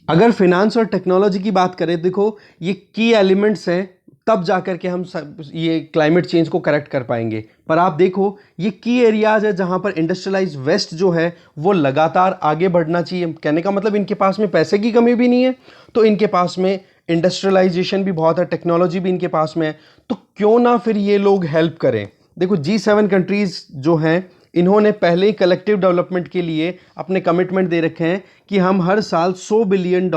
अगर फिनेंस और टेक्नोलॉजी की बात करें, देखो ये की एलिमेंट्स हैं, तब जाकर के हम ये क्लाइमेट चेंज को करेक्ट कर पाएंगे। पर आप देखो ये की एरियाज है जहां पर इंडस्ट्रियलाइज वेस्ट जो है वो लगातार आगे बढ़ना चाहिए। कहने का मतलब इनके पास में पैसे की कमी भी नहीं है, तो इनके पास में इंडस्ट्रियलाइजेशन भी बहुत है, टेक्नोलॉजी भी इनके पास में है, तो क्यों ना फिर ये लोग हेल्प करें। देखो G7 कंट्रीज जो हैं इन्होंने पहले ही कलेक्टिव डेवलपमेंट के लिए अपने कमिटमेंट दे रखे हैं कि हम हर साल $100 बिलियन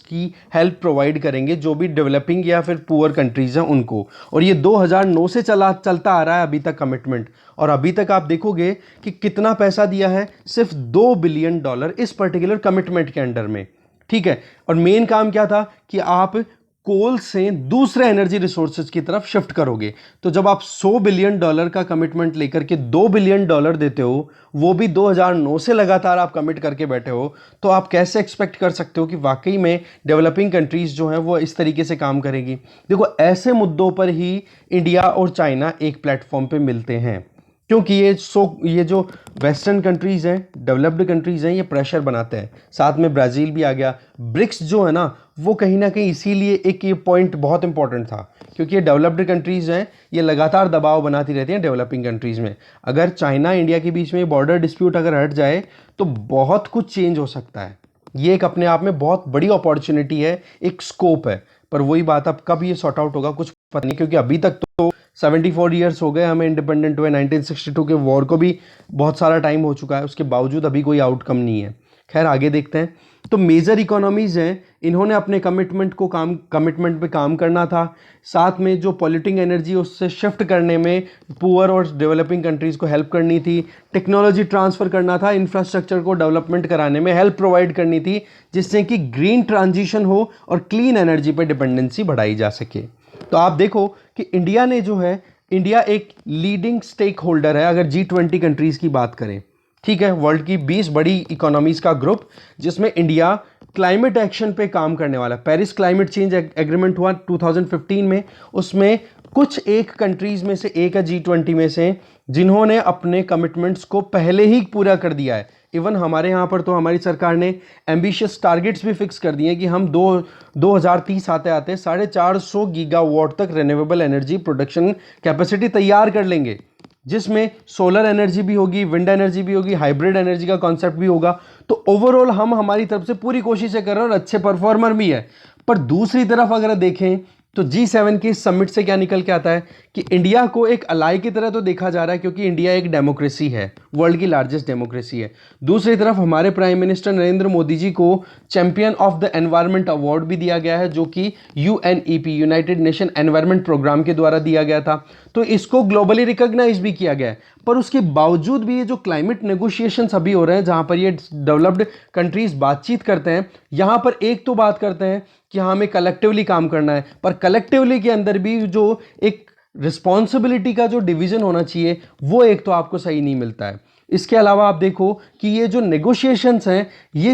की हेल्प प्रोवाइड करेंगे जो भी डेवलपिंग या फिर पुअर कंट्रीज हैं उनको। और ये 2009 से चलता आ रहा है अभी तक कमिटमेंट, और अभी तक आप देखोगे कि कितना पैसा दिया है, सिर्फ $2 बिलियन इस पर्टिकुलर कमिटमेंट के अंडर में। ठीक है, और मेन काम क्या था कि आप कोल से दूसरे एनर्जी रिसोर्सेज की तरफ शिफ्ट करोगे। तो जब आप $100 बिलियन का कमिटमेंट लेकर के $2 बिलियन देते हो, वो भी 2009 से लगातार आप कमिट करके बैठे हो, तो आप कैसे एक्सपेक्ट कर सकते हो कि वाकई में डेवलपिंग कंट्रीज जो हैं वो इस तरीके से काम करेगी। देखो ऐसे मुद्दों पर ही इंडिया और चाइना एक प्लेटफॉर्म पे मिलते हैं, क्योंकि ये जो वेस्टर्न कंट्रीज़ हैं, डेवलप्ड कंट्रीज़ हैं, ये प्रेशर बनाते हैं। साथ में ब्राज़ील भी आ गया। ब्रिक्स जो है ना वो कहीं ना कहीं इसीलिए एक ये पॉइंट बहुत इंपॉर्टेंट था, क्योंकि ये डेवलप्ड कंट्रीज़ हैं, ये लगातार दबाव बनाती रहती हैं डेवलपिंग कंट्रीज़ में। अगर चाइना इंडिया के बीच में बॉर्डर डिस्प्यूट अगर हट जाए तो बहुत कुछ चेंज हो सकता है। ये एक अपने आप में बहुत बड़ी अपॉर्चुनिटी है, एक स्कोप है, पर वही बात अब कब ये सॉर्ट आउट होगा कुछ पता नहीं, क्योंकि अभी तक तो 74 ईयर्स हो गए हमें इंडिपेंडेंट हुए। 1962 के वॉर को भी बहुत सारा टाइम हो चुका है, उसके बावजूद अभी कोई आउटकम नहीं है। खैर आगे देखते हैं। तो मेजर इकोनॉमीज़ हैं, इन्होंने अपने कमिटमेंट पे काम करना था। साथ में जो पॉल्यूटिंग एनर्जी उससे शिफ्ट करने में पुअर और डेवलपिंग कंट्रीज़ को हेल्प करनी थी, टेक्नोलॉजी ट्रांसफ़र करना था, इंफ्रास्ट्रक्चर को डेवलपमेंट कराने में हेल्प प्रोवाइड करनी थी, जिससे कि ग्रीन ट्रांजिशन हो और क्लीन एनर्जी पर डिपेंडेंसी बढ़ाई जा सके। तो आप देखो कि इंडिया ने जो है, इंडिया एक लीडिंग स्टेक होल्डर है अगर G20 कंट्रीज़ की बात करें। ठीक है, वर्ल्ड की 20 बड़ी इकोनॉमीज़ का ग्रुप, जिसमें इंडिया क्लाइमेट एक्शन पे काम करने वाला। पेरिस क्लाइमेट चेंज एग्रीमेंट हुआ 2015 में, उसमें कुछ एक कंट्रीज़ में से एक है G20 में से जिन्होंने अपने कमिटमेंट्स को पहले ही पूरा कर दिया है। इवन हमारे यहाँ पर तो हमारी सरकार ने एम्बिशियस टारगेट्स भी फिक्स कर दिए कि हम 2030 आते आते 450 गीगावाट तक रिन्यूएबल एनर्जी प्रोडक्शन कैपेसिटी तैयार कर लेंगे, जिसमें सोलर एनर्जी भी होगी, विंड एनर्जी भी होगी, हाइब्रिड एनर्जी का कॉन्सेप्ट भी होगा। तो ओवरऑल हम हमारी तरफ से पूरी कोशिशें कर रहे हैं और अच्छे परफॉर्मर भी है। पर दूसरी तरफ अगर देखें तो G7 के समिट से क्या निकल के आता है कि इंडिया को एक अलाई की तरह तो देखा जा रहा है, क्योंकि इंडिया एक डेमोक्रेसी है, वर्ल्ड की लार्जेस्ट डेमोक्रेसी है। दूसरी तरफ हमारे प्राइम मिनिस्टर नरेंद्र मोदी जी को champion of the environment award भी दिया गया है, जो कि UNEP, United Nation Environment Programme के द्वारा दिया गया था। तो इसको ग्लोबली रिकॉग्नाइज भी किया गया है। पर उसके बावजूद भी ये जो क्लाइमेट नेगोशिएशंस अभी हो रहे हैं, जहां पर ये डेवलप्ड कंट्रीज बातचीत करते हैं, यहां पर एक तो बात करते हैं कि हाँ हमें कलेक्टिवली काम करना है, पर कलेक्टिवली के अंदर भी जो एक रिस्पॉन्सिबिलिटी का जो डिवीजन होना चाहिए, वो एक तो आपको सही नहीं मिलता है। इसके अलावा आप देखो कि ये जो नेगोशिएशंस हैं, ये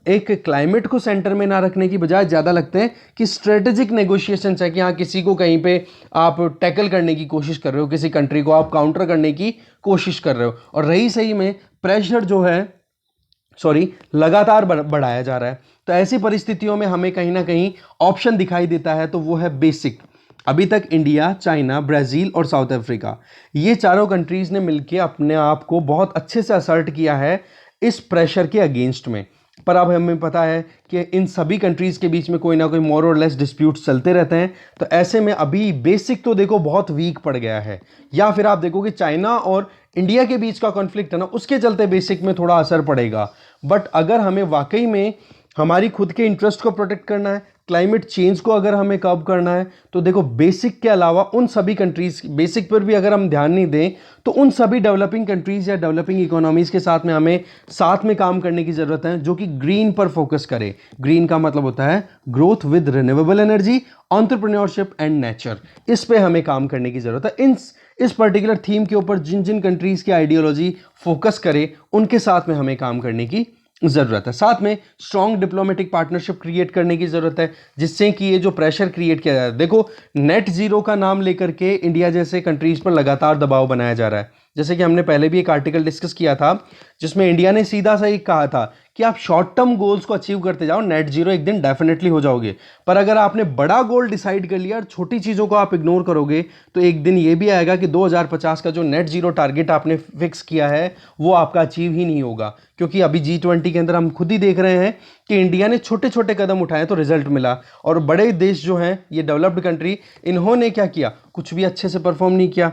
एक क्लाइमेट को सेंटर में ना रखने की बजाय ज़्यादा लगते हैं कि स्ट्रेटेजिक नेगोशिएशंस है, कि हाँ किसी को कहीं पे आप टैकल करने की कोशिश कर रहे हो, किसी कंट्री को आप काउंटर करने की कोशिश कर रहे हो, और रही सही में प्रेशर जो है लगातार बढ़ाया जा रहा है। तो ऐसी परिस्थितियों में हमें कहीं ना कहीं ऑप्शन दिखाई देता है, तो वो है बेसिक। अभी तक इंडिया, चाइना, ब्राज़ील और साउथ अफ्रीका, ये चारों कंट्रीज़ ने मिलकर अपने आप को बहुत अच्छे से असर्ट किया है इस प्रेशर के अगेंस्ट में। पर अब हमें पता है कि इन सभी कंट्रीज़ के बीच में कोई ना कोई मोर और लेस डिस्प्यूट्स चलते रहते हैं। तो ऐसे में अभी बेसिक तो देखो बहुत वीक पड़ गया है, या फिर आप देखो कि चाइना और इंडिया के बीच का कॉन्फ्लिक्ट है ना, उसके चलते बेसिक में थोड़ा असर पड़ेगा। बट अगर हमें वाकई में हमारी खुद के इंटरेस्ट को प्रोटेक्ट करना है, क्लाइमेट चेंज को अगर हमें कर्ब करना है, तो देखो बेसिक के अलावा उन सभी कंट्रीज, बेसिक पर भी अगर हम ध्यान नहीं दें, तो उन सभी डेवलपिंग कंट्रीज या डेवलपिंग इकोनॉमीज के साथ में हमें साथ में काम करने की जरूरत है, जो कि ग्रीन पर फोकस करे। ग्रीन का मतलब होता है growth with renewable energy, entrepreneurship and nature. इस पे हमें काम करने की जरूरत है। इस पर्टिकुलर थीम के ऊपर जिन जिन कंट्रीज की आइडियोलॉजी फोकस करे, उनके साथ में हमें काम करने की ज़रूरत है। साथ में स्ट्रॉन्ग डिप्लोमेटिक पार्टनरशिप क्रिएट करने की ज़रूरत है, जिससे कि ये जो प्रेशर क्रिएट किया जा रहा है, देखो नेट जीरो का नाम लेकर के इंडिया जैसे कंट्रीज़ पर लगातार दबाव बनाया जा रहा है। जैसे कि हमने पहले भी एक आर्टिकल डिस्कस किया था, जिसमें इंडिया ने सीधा सा ही कहा था कि आप शॉर्ट टर्म गोल्स को अचीव करते जाओ, नेट जीरो एक दिन डेफिनेटली हो जाओगे। पर अगर आपने बड़ा गोल डिसाइड कर लिया और छोटी चीज़ों को आप इग्नोर करोगे, तो एक दिन ये भी आएगा कि 2050 का जो नेट जीरो टारगेट आपने फिक्स किया है, वो आपका अचीव ही नहीं होगा। क्योंकि अभी G20 के अंदर हम खुद ही देख रहे हैं कि इंडिया ने छोटे छोटे कदम उठाए तो रिजल्ट मिला, और बड़े देश जो हैं, ये डेवलप्ड कंट्री, इन्होंने क्या किया, कुछ भी अच्छे से परफॉर्म नहीं किया।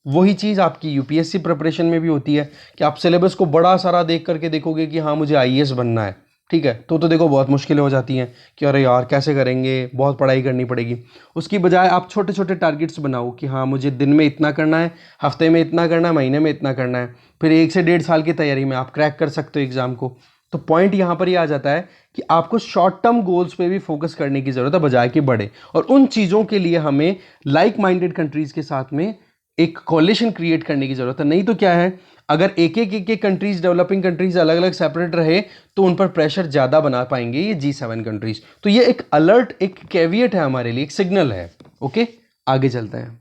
वही चीज़ आपकी यूपीएससी प्रिपरेशन में भी होती है कि आप सिलेबस को बड़ा सारा देख करके देखोगे कि हाँ मुझे आईएएस बनना है, ठीक है, तो देखो बहुत मुश्किलें हो जाती हैं कि अरे यार कैसे करेंगे, बहुत पढ़ाई करनी पड़ेगी। उसकी बजाय आप छोटे छोटे टारगेट्स बनाओ कि हाँ मुझे दिन में इतना करना है, हफ्ते में इतना करना है, महीने में इतना करना है, फिर 1 से 1.5 साल की तैयारी में आप क्रैक कर सकते हो एग्ज़ाम को। तो पॉइंट यहाँ पर ये आ जाता है कि आपको शॉर्ट टर्म गोल्स पे भी फोकस करने की ज़रूरत है बजाय कि बड़े, और उन चीज़ों के लिए हमें लाइक माइंडेड कंट्रीज़ के साथ में एक कोलिशन क्रिएट करने की जरूरत है। नहीं तो क्या है, अगर एक कंट्रीज, डेवलपिंग कंट्रीज अलग अलग सेपरेट रहे, तो उन पर प्रेशर ज़्यादा बना पाएंगे ये G7 कंट्रीज। तो ये एक अलर्ट, एक कैविएट है हमारे लिए, एक सिग्नल है। ओके, आगे चलते हैं।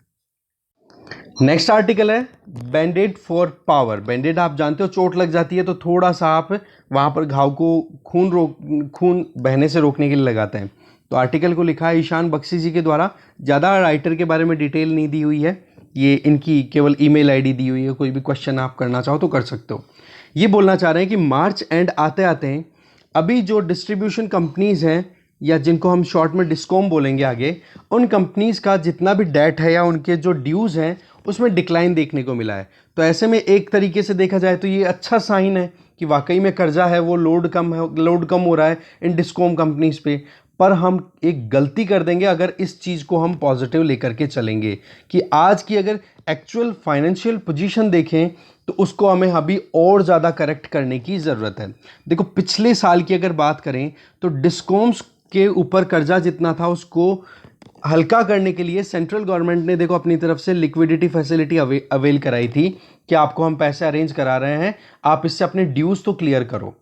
नेक्स्ट आर्टिकल है बैंडेड फॉर पावर। बैंडेड आप जानते हो, चोट लग जाती है तो थोड़ा सा आप वहाँ पर घाव को खून बहने से रोकने के लिए लगाते हैं। तो आर्टिकल को लिखा है ईशान बख्शी जी के द्वारा। ज़्यादा राइटर के बारे में डिटेल नहीं दी हुई है, ये इनकी केवल ईमेल आईडी दी हुई है, कोई भी क्वेश्चन आप करना चाहो तो कर सकते हो। ये बोलना चाह रहे हैं कि मार्च एंड आते आते हैं, अभी जो डिस्ट्रीब्यूशन कंपनीज़ हैं, या जिनको हम शॉर्ट में डिस्कॉम बोलेंगे आगे, उन कंपनीज़ का जितना भी डेट है या उनके जो ड्यूज़ हैं, उसमें डिक्लाइन देखने को मिला है। तो ऐसे में एक तरीके से देखा जाए तो ये अच्छा साइन है कि वाकई में कर्जा है वो लोड कम हो रहा है इन डिस्कॉम कंपनीज़ पे। पर हम एक गलती कर देंगे अगर इस चीज़ को हम पॉजिटिव लेकर के चलेंगे कि आज की अगर एक्चुअल फाइनेंशियल पोजीशन देखें, तो उसको हमें अभी और ज़्यादा करेक्ट करने की ज़रूरत है। देखो पिछले साल की अगर बात करें, तो डिस्कॉम्स के ऊपर कर्जा जितना था, उसको हल्का करने के लिए सेंट्रल गवर्नमेंट ने देखो अपनी तरफ से लिक्विडिटी फैसिलिटी अवेल कराई थी कि आपको हम पैसे अरेंज करा रहे हैं, आप इससे अपने ड्यूज तो क्लियर करो।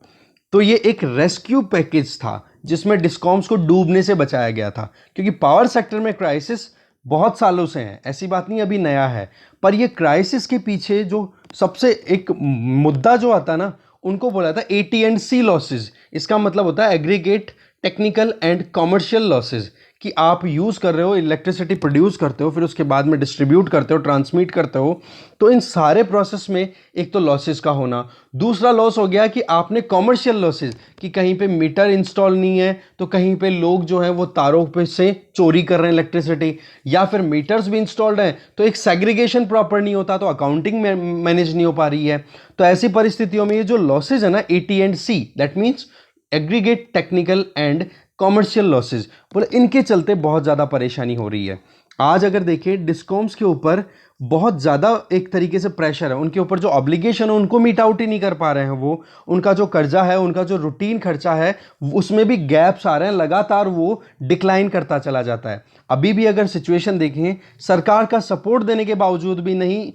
तो ये एक रेस्क्यू पैकेज था जिसमें डिस्कॉम्स को डूबने से बचाया गया था, क्योंकि पावर सेक्टर में क्राइसिस बहुत सालों से है, ऐसी बात नहीं अभी नया है। पर ये क्राइसिस के पीछे जो सबसे एक मुद्दा जो आता ना, उनको बोला था AT&C लॉसेज। इसका मतलब होता है aggregate technical and commercial losses, कि आप यूज़ कर रहे हो, इलेक्ट्रिसिटी प्रोड्यूस करते हो, फिर उसके बाद में डिस्ट्रीब्यूट करते हो, ट्रांसमिट करते हो, तो इन सारे प्रोसेस में एक तो लॉसेस का होना, दूसरा लॉस हो गया कि आपने कॉमर्शियल लॉसेस, कि कहीं पे मीटर इंस्टॉल नहीं है तो कहीं पे लोग जो हैं वो तारों पे से चोरी कर रहे हैं इलेक्ट्रिसिटी, या फिर मीटर्स भी इंस्टॉल्ड हैं तो एक सेग्रीगेशन प्रॉपर नहीं होता, तो अकाउंटिंग मैनेज नहीं हो पा रही है। तो ऐसी परिस्थितियों में ये जो लॉसेज है ना, AT&C, that means aggregate technical and commercial losses, बोले इनके चलते बहुत ज़्यादा परेशानी हो रही है। आज अगर देखें डिस्कॉम्स के ऊपर बहुत ज़्यादा एक तरीके से प्रेशर है, उनके ऊपर जो ऑब्लिगेशन है उनको मीट आउट ही नहीं कर पा रहे हैं वो, उनका जो कर्जा है, उनका जो रूटीन खर्चा है, उसमें भी गैप्स आ रहे हैं, लगातार वो डिक्लाइन करता चला जाता है। अभी भी अगर सिचुएशन देखें, सरकार का सपोर्ट देने के बावजूद भी नहीं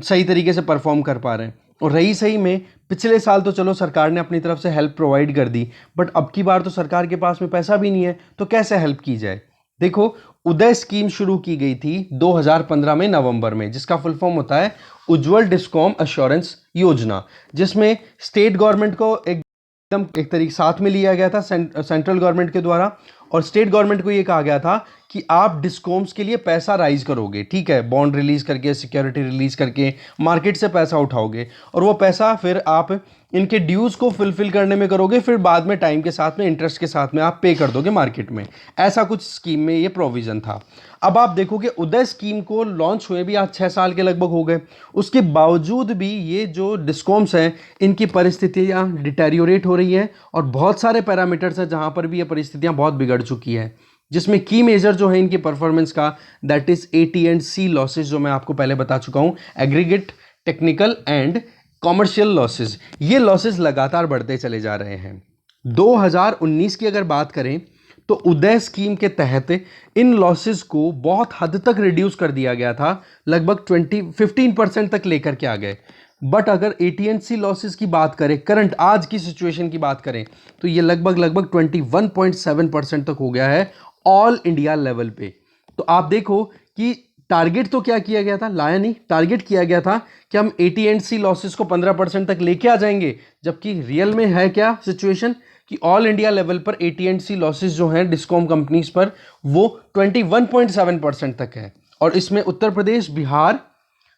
सही तरीके से परफॉर्म कर पा रहे हैं। और रही सही में पिछले साल तो चलो सरकार ने अपनी तरफ से हेल्प प्रोवाइड कर दी, बट अब की बार तो सरकार के पास में पैसा भी नहीं है, तो कैसे हेल्प की जाए। देखो, उदय स्कीम शुरू की गई थी 2015 में नवंबर में, जिसका फुल फॉर्म होता है उज्ज्वल डिस्कॉम एश्योरेंस योजना, जिसमें स्टेट गवर्नमेंट को एकदम एक तरीके साथ में लिया गया था सेंट्रल गवर्नमेंट के द्वारा, और स्टेट गवर्नमेंट को ये कहा गया था कि आप डिस्कॉम्स के लिए पैसा राइज करोगे, ठीक है, बॉन्ड रिलीज करके, सिक्योरिटी रिलीज करके, मार्केट से पैसा उठाओगे, और वो पैसा फिर आप इनके ड्यूज को फुलफिल करने में करोगे, फिर बाद में टाइम के साथ में इंटरेस्ट के साथ में आप पे कर दोगे मार्केट में। ऐसा कुछ स्कीम में ये प्रोविजन था। अब आप देखोगे उदय स्कीम को लॉन्च हुए भी आज 6 साल के लगभग हो गए, उसके बावजूद भी ये जो डिस्कॉम्स हैं इनकी परिस्थितियाँ डिटेरियोरेट हो रही हैं, और बहुत सारे पैरामीटर्स हैं जहाँ पर भी ये परिस्थितियाँ बहुत बिगड़ चुकी है, जिसमें की मेजर जो है इनकी परफॉर्मेंस का, दैट इज AT&C लॉसेज, जो मैं आपको पहले बता चुका हूं, aggregate technical and commercial losses. ये लॉसेज लगातार बढ़ते चले जा रहे हैं। 2019 की अगर बात करें तो उदय स्कीम के तहत इन लॉसेज को बहुत हद तक रिड्यूस कर दिया गया था, लगभग 15% तक लेकर के आ गए। बट अगर AT&C लॉसेस की बात करें, करंट आज की सिचुएशन की बात करें, तो ये लगभग 21.7% तक हो गया है ऑल इंडिया लेवल पे। तो आप देखो कि टारगेट तो क्या किया गया था, लाया नहीं, टारगेट किया गया था कि हम AT&C लॉसेस को 15% तक लेके आ जाएंगे, जबकि रियल में है क्या सिचुएशन कि ऑल इंडिया लेवल पर AT&C लॉसेस जो हैं डिस्कॉम कंपनीज पर वो 21.7% तक है। और इसमें उत्तर प्रदेश, बिहार,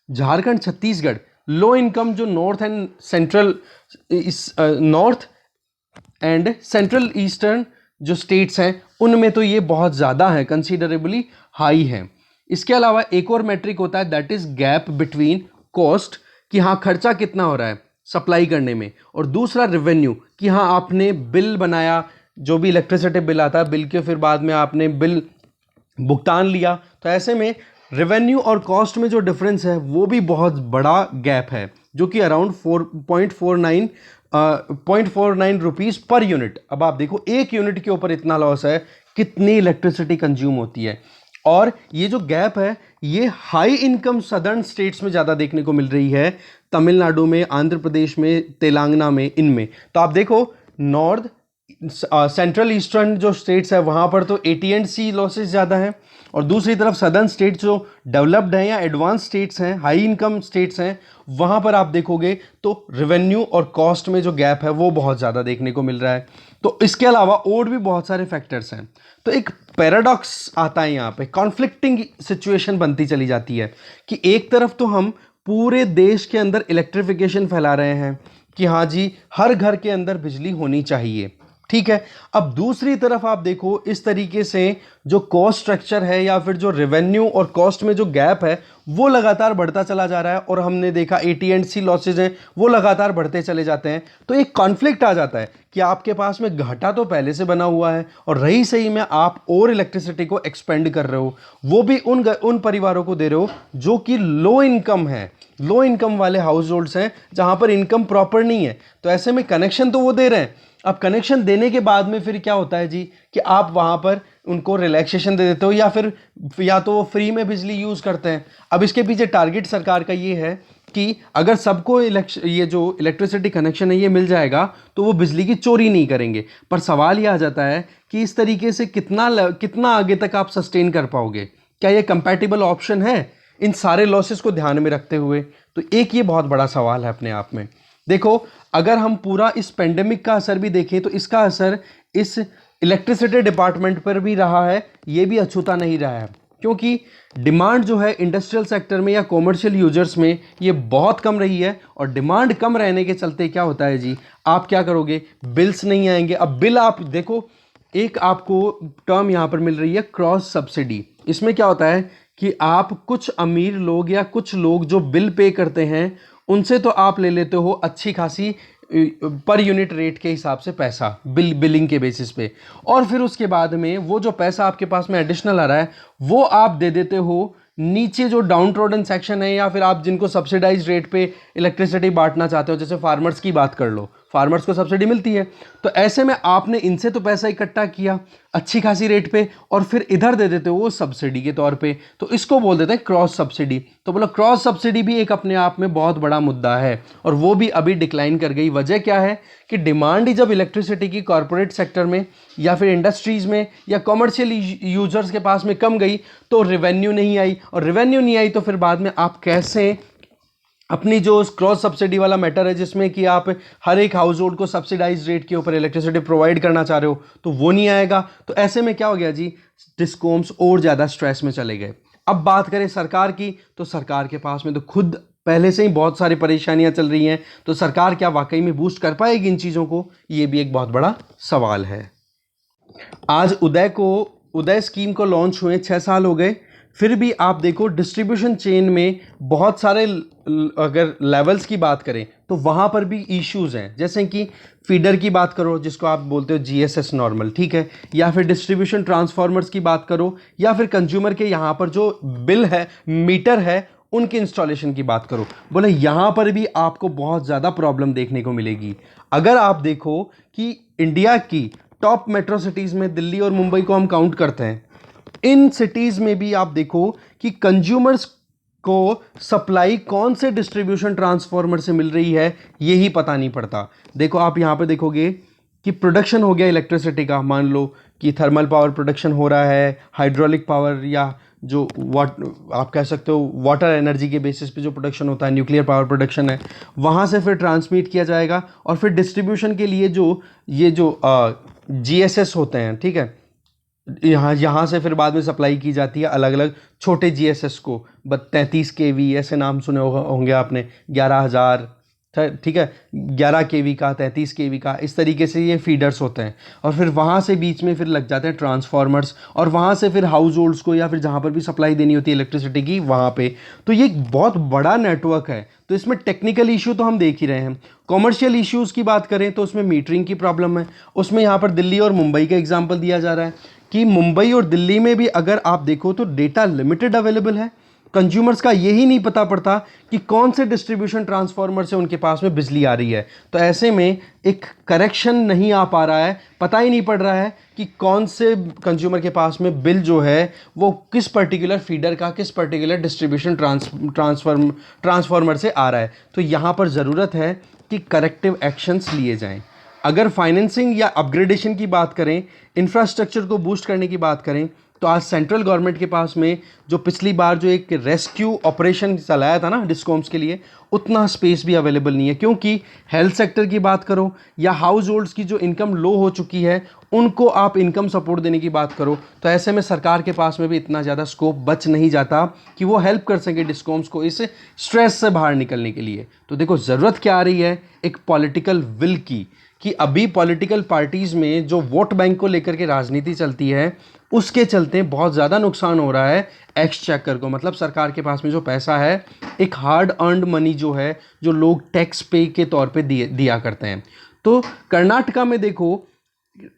झारखंड, छत्तीसगढ़, लो इनकम जो नॉर्थ एंड सेंट्रल ईस्टर्न जो स्टेट्स हैं उनमें तो ये बहुत ज़्यादा है, कंसीडरेबली हाई है। इसके अलावा एक और मैट्रिक होता है, that is gap between cost, कि हाँ खर्चा कितना हो रहा है सप्लाई करने में, और दूसरा रेवेन्यू, कि हाँ आपने बिल बनाया, जो भी इलेक्ट्रिसिटी बिल आता है, बिल के फिर बाद में आपने बिल भुगतान लिया, तो ऐसे में रेवेन्यू और कॉस्ट में जो डिफरेंस है वो भी बहुत बड़ा गैप है, जो कि अराउंड 0.49 रुपीज़ पर यूनिट। अब आप देखो एक यूनिट के ऊपर इतना लॉस है, कितनी इलेक्ट्रिसिटी कंज्यूम होती है। और ये जो गैप है ये हाई इनकम सदर्न स्टेट्स में ज़्यादा देखने को मिल रही है, तमिलनाडु में, आंध्र प्रदेश में, तेलंगाना में, इनमें। तो आप देखो नॉर्थ सेंट्रल ईस्टर्न जो स्टेट्स है वहाँ पर तो AT&C लॉसेस ज़्यादा हैं, और दूसरी तरफ सदर्न स्टेट्स जो डेवलप्ड हैं या एडवांस स्टेट्स हैं, हाई इनकम स्टेट्स हैं, वहाँ पर आप देखोगे तो रेवेन्यू और कॉस्ट में जो गैप है वो बहुत ज़्यादा देखने को मिल रहा है। तो इसके अलावा और भी बहुत सारे फैक्टर्स हैं। तो एक पैराडॉक्स आता है यहाँ पे, कॉन्फ्लिक्टिंग सिचुएशन बनती चली जाती है कि एक तरफ तो हम पूरे देश के अंदर इलेक्ट्रिफिकेशन फैला रहे हैं कि हाँ जी हर घर के अंदर बिजली होनी चाहिए, ठीक है। अब दूसरी तरफ आप देखो इस तरीके से जो कॉस्ट स्ट्रक्चर है या फिर जो रेवेन्यू और कॉस्ट में जो गैप है वो लगातार बढ़ता चला जा रहा है, और हमने देखा AT&C लॉसेज हैं वो लगातार बढ़ते चले जाते हैं। तो एक कॉन्फ्लिक्ट आ जाता है कि आपके पास में घाटा तो पहले से बना हुआ है, और रही सही में आप और इलेक्ट्रिसिटी को एक्सपेंड कर रहे हो, वो भी उन परिवारों को दे रहे हो जो कि लो इनकम है, लो इनकम वाले हाउस होल्ड्स हैं जहाँ पर इनकम प्रॉपर नहीं है। तो ऐसे में कनेक्शन तो वो दे रहे हैं, अब कनेक्शन देने के बाद में फिर क्या होता है जी कि आप वहाँ पर उनको रिलैक्सेशन दे देते हो, या तो वो फ्री में बिजली यूज़ करते हैं। अब इसके पीछे टारगेट सरकार का ये है कि अगर सबको ये जो इलेक्ट्रिसिटी कनेक्शन है ये मिल जाएगा तो वो बिजली की चोरी नहीं करेंगे। पर सवाल ये आ जाता है कि इस तरीके से कितना आगे तक आप सस्टेन कर पाओगे, क्या ये कंपैटिबल ऑप्शन है इन सारे लॉसेस को ध्यान में रखते हुए? तो एक ये बहुत बड़ा सवाल है अपने आप में। देखो अगर हम पूरा इस पेंडेमिक का असर भी देखें तो इसका असर इस इलेक्ट्रिसिटी डिपार्टमेंट पर भी रहा है, ये भी अछूता नहीं रहा है, क्योंकि डिमांड जो है इंडस्ट्रियल सेक्टर में या कॉमर्शियल यूजर्स में ये बहुत कम रही है। और डिमांड कम रहने के चलते क्या होता है जी, आप क्या करोगे, बिल्स नहीं आएंगे। अब बिल आप देखो, एक आपको टर्म यहाँ पर मिल रही है क्रॉस सब्सिडी। इसमें क्या होता है कि आप कुछ अमीर लोग या कुछ लोग जो बिल पे करते हैं उनसे तो आप ले लेते हो अच्छी खासी पर यूनिट रेट के हिसाब से पैसा, बिलिंग के बेसिस पे, और फिर उसके बाद में वो जो पैसा आपके पास में एडिशनल आ रहा है वो आप दे देते हो नीचे जो डाउन ट्रोडन सेक्शन है, या फिर आप जिनको सब्सिडाइज रेट पे इलेक्ट्रिसिटी बांटना चाहते हो, जैसे फार्मर्स की बात कर लो, फार्मर्स को सब्सिडी मिलती है, तो ऐसे में आपने इनसे तो पैसा इकट्ठा किया अच्छी खासी रेट पे और फिर इधर दे देते हो वो सब्सिडी के तौर पे, तो इसको बोल देते हैं क्रॉस सब्सिडी। तो बोला क्रॉस सब्सिडी भी एक अपने आप में बहुत बड़ा मुद्दा है और वो भी अभी डिक्लाइन कर गई। वजह क्या है कि डिमांड ही जब इलेक्ट्रिसिटी की कॉर्पोरेट सेक्टर में या फिर इंडस्ट्रीज में या कॉमर्शियल यूजर्स के पास में कम गई तो रेवेन्यू नहीं आई, और रेवेन्यू नहीं आई तो फिर बाद में आप कैसे अपनी जो क्रॉस सब्सिडी वाला मैटर है जिसमें कि आप हर एक हाउस होल्ड को सब्सिडाइज रेट के ऊपर इलेक्ट्रिसिटी प्रोवाइड करना चाह रहे हो, तो वो नहीं आएगा। तो ऐसे में क्या हो गया जी, डिस्कॉम्स और ज़्यादा स्ट्रेस में चले गए। अब बात करें सरकार की, तो सरकार के पास में तो खुद पहले से ही बहुत सारी परेशानियां चल रही हैं, तो सरकार क्या वाकई में बूस्ट कर पाएगी इन चीज़ों को, ये भी एक बहुत बड़ा सवाल है। आज उदय स्कीम को लॉन्च हुए 6 साल हो गए, फिर भी आप देखो डिस्ट्रीब्यूशन चेन में बहुत सारे, अगर लेवल्स की बात करें तो वहाँ पर भी इश्यूज़ हैं, जैसे कि फीडर की बात करो जिसको आप बोलते हो जीएसएस नॉर्मल, ठीक है, या फिर डिस्ट्रीब्यूशन ट्रांसफार्मर्स की बात करो, या फिर कंज्यूमर के यहाँ पर जो बिल है, मीटर है, उनके इंस्टॉलेशन की बात करो। बोले यहाँ पर भी आपको बहुत ज़्यादा प्रॉब्लम देखने को मिलेगी। अगर आप देखो कि इंडिया की टॉप मेट्रो सिटीज़ में दिल्ली और मुंबई को हम काउंट करते हैं, इन सिटीज़ में भी आप देखो कि कंज्यूमर्स को सप्लाई कौन से डिस्ट्रीब्यूशन ट्रांसफार्मर से मिल रही है यही पता नहीं पड़ता। देखो आप यहाँ पे देखोगे कि प्रोडक्शन हो गया इलेक्ट्रिसिटी का, मान लो कि थर्मल पावर प्रोडक्शन हो रहा है, हाइड्रोलिक पावर या जो आप कह सकते हो वाटर एनर्जी के बेसिस पे जो प्रोडक्शन होता है, न्यूक्लियर पावर प्रोडक्शन है, वहाँ से फिर ट्रांसमिट किया जाएगा और फिर डिस्ट्रीब्यूशन के लिए जो जीएसएस होते हैं, ठीक है, यहाँ से फिर बाद में सप्लाई की जाती है अलग अलग छोटे जीएसएस को। 33 केवी ऐसे नाम सुने होंगे आपने, 11,000, ठीक है, 11 केवी का, 33 केवी का, इस तरीके से ये फीडर्स होते हैं। और फिर वहाँ से बीच में फिर लग जाते हैं ट्रांसफार्मर्स, और वहाँ से फिर हाउस होल्ड्स को या फिर जहाँ पर भी सप्लाई देनी होती है इलेक्ट्रिसिटी की वहाँ पे। तो ये एक बहुत बड़ा नेटवर्क है, तो इसमें टेक्निकल इशू तो हम देख ही रहे हैं। कॉमर्शियल इश्यूज़ की बात करें तो उसमें मीटरिंग की प्रॉब्लम है। उसमें यहाँ पर दिल्ली और मुंबई का एग्जाम्पल दिया जा रहा है कि मुंबई और दिल्ली में भी अगर आप देखो तो डेटा लिमिटेड अवेलेबल है, कंज्यूमर्स का यही नहीं पता पड़ता कि कौन से डिस्ट्रीब्यूशन ट्रांसफार्मर से उनके पास में बिजली आ रही है। तो ऐसे में एक करेक्शन नहीं आ पा रहा है, पता ही नहीं पड़ रहा है कि कौन से कंज्यूमर के पास में बिल जो है वो किस पर्टिकुलर फीडर का, किस पर्टिकुलर डिस्ट्रीब्यूशन ट्रांसफार्मर से आ रहा है। तो यहाँ पर ज़रूरत है कि करेक्टिव एक्शंस लिए जाएं। अगर फाइनेंसिंग या अपग्रेडेशन की बात करें, इंफ्रास्ट्रक्चर को बूस्ट करने की बात करें, तो आज सेंट्रल गवर्नमेंट के पास में जो पिछली बार जो एक रेस्क्यू ऑपरेशन चलाया था ना डिस्कॉम्स के लिए, उतना स्पेस भी अवेलेबल नहीं है, क्योंकि हेल्थ सेक्टर की बात करो या हाउस होल्ड्स की जो इनकम लो हो चुकी है उनको आप इनकम सपोर्ट देने की बात करो, तो ऐसे में सरकार के पास में भी इतना ज़्यादा स्कोप बच नहीं जाता कि वो हेल्प कर सके डिस्कॉम्स को इस स्ट्रेस से बाहर निकलने के लिए। तो देखो ज़रूरत क्या आ रही है, एक पॉलिटिकल विल की, कि अभी पॉलिटिकल पार्टीज़ में जो वोट बैंक को लेकर के राजनीति चलती है उसके चलते बहुत ज़्यादा नुकसान हो रहा है एक्सचेकर को। मतलब सरकार के पास में जो पैसा है, एक हार्ड अर्नड मनी जो है, जो लोग टैक्स पे के तौर पे दिया करते हैं। तो कर्नाटका में देखो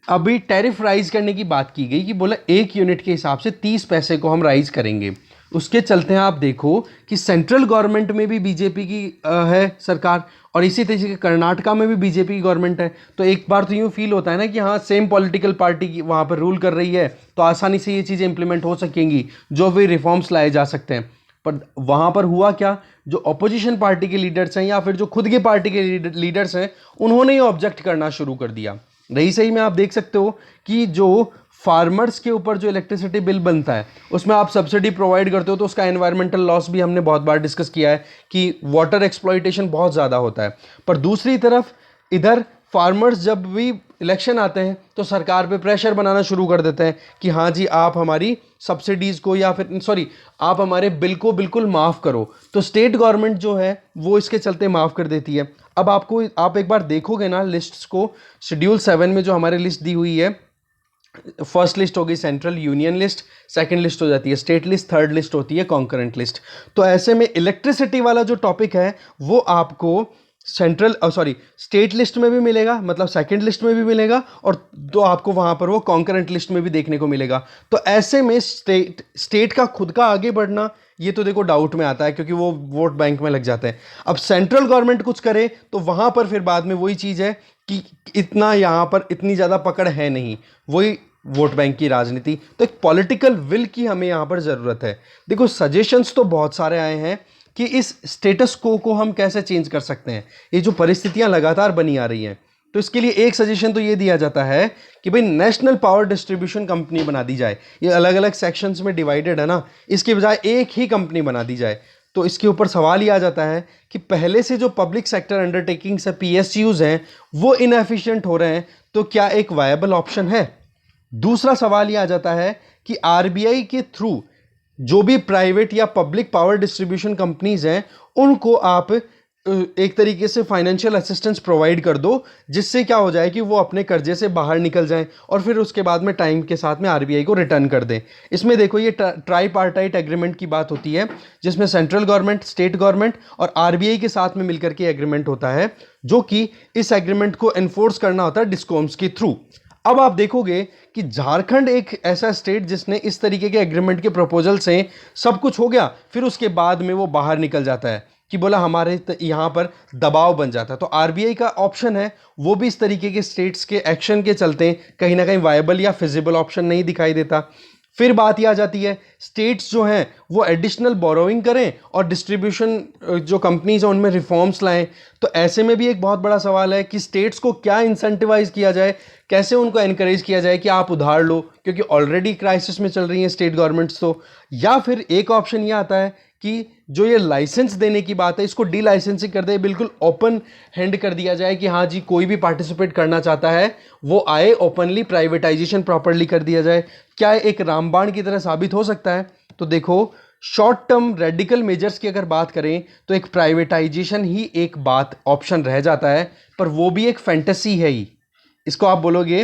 अभी टैरिफ राइज करने की बात की गई कि बोला 1 यूनिट के हिसाब से 30 पैसे को हम राइज करेंगे। उसके चलते हैं आप देखो कि सेंट्रल गवर्नमेंट में भी बीजेपी की है सरकार, और इसी तरीके से कर्नाटका में भी बीजेपी की गवर्नमेंट है। तो एक बार तो यूँ फील होता है ना कि हाँ सेम पॉलिटिकल पार्टी की वहाँ पर रूल कर रही है, तो आसानी से ये चीज़ें इंप्लीमेंट हो सकेंगी, जो भी रिफॉर्म्स लाए जा सकते हैं। पर वहाँ पर हुआ क्या, जो अपोजिशन पार्टी के लीडर्स हैं या फिर जो खुद के पार्टी के लीडर्स हैं, उन्होंने ये ऑब्जेक्ट करना शुरू कर दिया। रही सही में आप देख सकते हो कि जो फार्मर्स के ऊपर जो इलेक्ट्रिसिटी बिल बनता है उसमें आप सब्सिडी प्रोवाइड करते हो, तो उसका एनवायरमेंटल लॉस भी हमने बहुत बार डिस्कस किया है कि वाटर एक्सप्लॉइटेशन बहुत ज़्यादा होता है। पर दूसरी तरफ इधर फार्मर्स जब भी इलेक्शन आते हैं तो सरकार पे प्रेशर बनाना शुरू कर देते हैं कि हाँ जी आप हमारी सब्सिडीज़ को या फिर सॉरी आप हमारे बिल को बिल्कुल माफ़ करो, तो स्टेट गवर्नमेंट जो है वो इसके चलते माफ़ कर देती है। अब आप एक बार देखोगे ना लिस्ट्स को, शेड्यूल 7 में जो हमारे लिस्ट दी हुई है, फर्स्ट लिस्ट होगी central union list, second list हो जाती है स्टेट लिस्ट, थर्ड लिस्ट होती है कॉन्करेंट लिस्ट। तो ऐसे में इलेक्ट्रिसिटी वाला जो टॉपिक है वो आपको स्टेट लिस्ट में भी मिलेगा, मतलब सेकंड लिस्ट में भी मिलेगा, और तो आपको वहां पर वो कॉन्करेंट लिस्ट में भी देखने को मिलेगा। तो ऐसे में स्टेट का खुद का आगे बढ़ना ये तो देखो डाउट में आता है क्योंकि वो वोट बैंक में लग जाते हैं। अब सेंट्रल गवर्नमेंट कुछ करे तो वहां पर फिर बाद में वही चीज है कि इतना यहां पर इतनी ज्यादा पकड़ है नहीं, वही वोट बैंक की राजनीति। तो एक पॉलिटिकल विल की हमें यहां पर जरूरत है। देखो सजेशंस तो बहुत सारे आए हैं कि इस स्टेटस को हम कैसे चेंज कर सकते हैं, ये जो परिस्थितियां लगातार बनी आ रही हैं। तो इसके लिए एक सजेशन तो ये दिया जाता है कि भाई नेशनल पावर डिस्ट्रीब्यूशन कंपनी बना दी जाए। ये अलग अलग सेक्शंस में डिवाइडेड है ना, इसके बजाय एक ही कंपनी बना दी जाए। तो इसके ऊपर सवाल ये आ जाता है कि पहले से जो पब्लिक सेक्टर अंडरटेकिंग्स है, पीएसयूज हैं, वो इनएफिशिएंट हो रहे हैं, तो क्या एक वायबल ऑप्शन है? दूसरा सवाल ये आ जाता है कि आरबीआई के थ्रू जो भी प्राइवेट या पब्लिक पावर डिस्ट्रीब्यूशन कंपनीज हैं उनको आप एक तरीके से फाइनेंशियल असिस्टेंस प्रोवाइड कर दो, जिससे क्या हो जाए कि वो अपने कर्जे से बाहर निकल जाएं और फिर उसके बाद में टाइम के साथ में आरबीआई को रिटर्न कर दें। इसमें देखो ये ट्राईपार्टाइट एग्रीमेंट की बात होती है, जिसमें सेंट्रल गवर्नमेंट, स्टेट गवर्नमेंट और आरबीआई के साथ में मिलकर के एग्रीमेंट होता है, जो कि इस एग्रीमेंट को एनफोर्स करना होता है डिस्कॉम्स के थ्रू। अब आप देखोगे कि झारखंड एक ऐसा स्टेट जिसने इस तरीके के एग्रीमेंट के प्रपोजल से सब कुछ हो गया, फिर उसके बाद में वो बाहर निकल जाता है कि बोला हमारे यहाँ पर दबाव बन जाता है। तो आरबीआई का ऑप्शन है वो भी इस तरीके के स्टेट्स के एक्शन के चलते कहीं ना कहीं वायबल या फिजिबल ऑप्शन नहीं दिखाई देता। फिर बात यह आ जाती है स्टेट्स जो हैं वो एडिशनल बोरोइंग करें और डिस्ट्रीब्यूशन जो कंपनीज हैं उनमें रिफॉर्म्स लाएं। तो ऐसे में भी एक बहुत बड़ा सवाल है कि स्टेट्स को क्या इंसेंटिवाइज किया जाए, कैसे उनको एनकरेज किया जाए कि आप उधार लो, क्योंकि ऑलरेडी क्राइसिस में चल रही हैं स्टेट गवर्नमेंट्स। तो या फिर एक ऑप्शन ये आता है कि जो ये लाइसेंस देने की बात है इसको डी लाइसेंसिंग कर दे, बिल्कुल ओपन हैंड कर दिया जाए कि हाँ जी कोई भी पार्टिसिपेट करना चाहता है वो आए, ओपनली प्राइवेटाइजेशन प्रॉपरली कर दिया जाए। क्या एक रामबाण की तरह साबित हो सकता है? तो देखो शॉर्ट टर्म रेडिकल मेजर्स की अगर बात करें तो एक प्राइवेटाइजेशन ही एक बात ऑप्शन रह जाता है, पर वो भी एक फैंटेसी है ही। इसको आप बोलोगे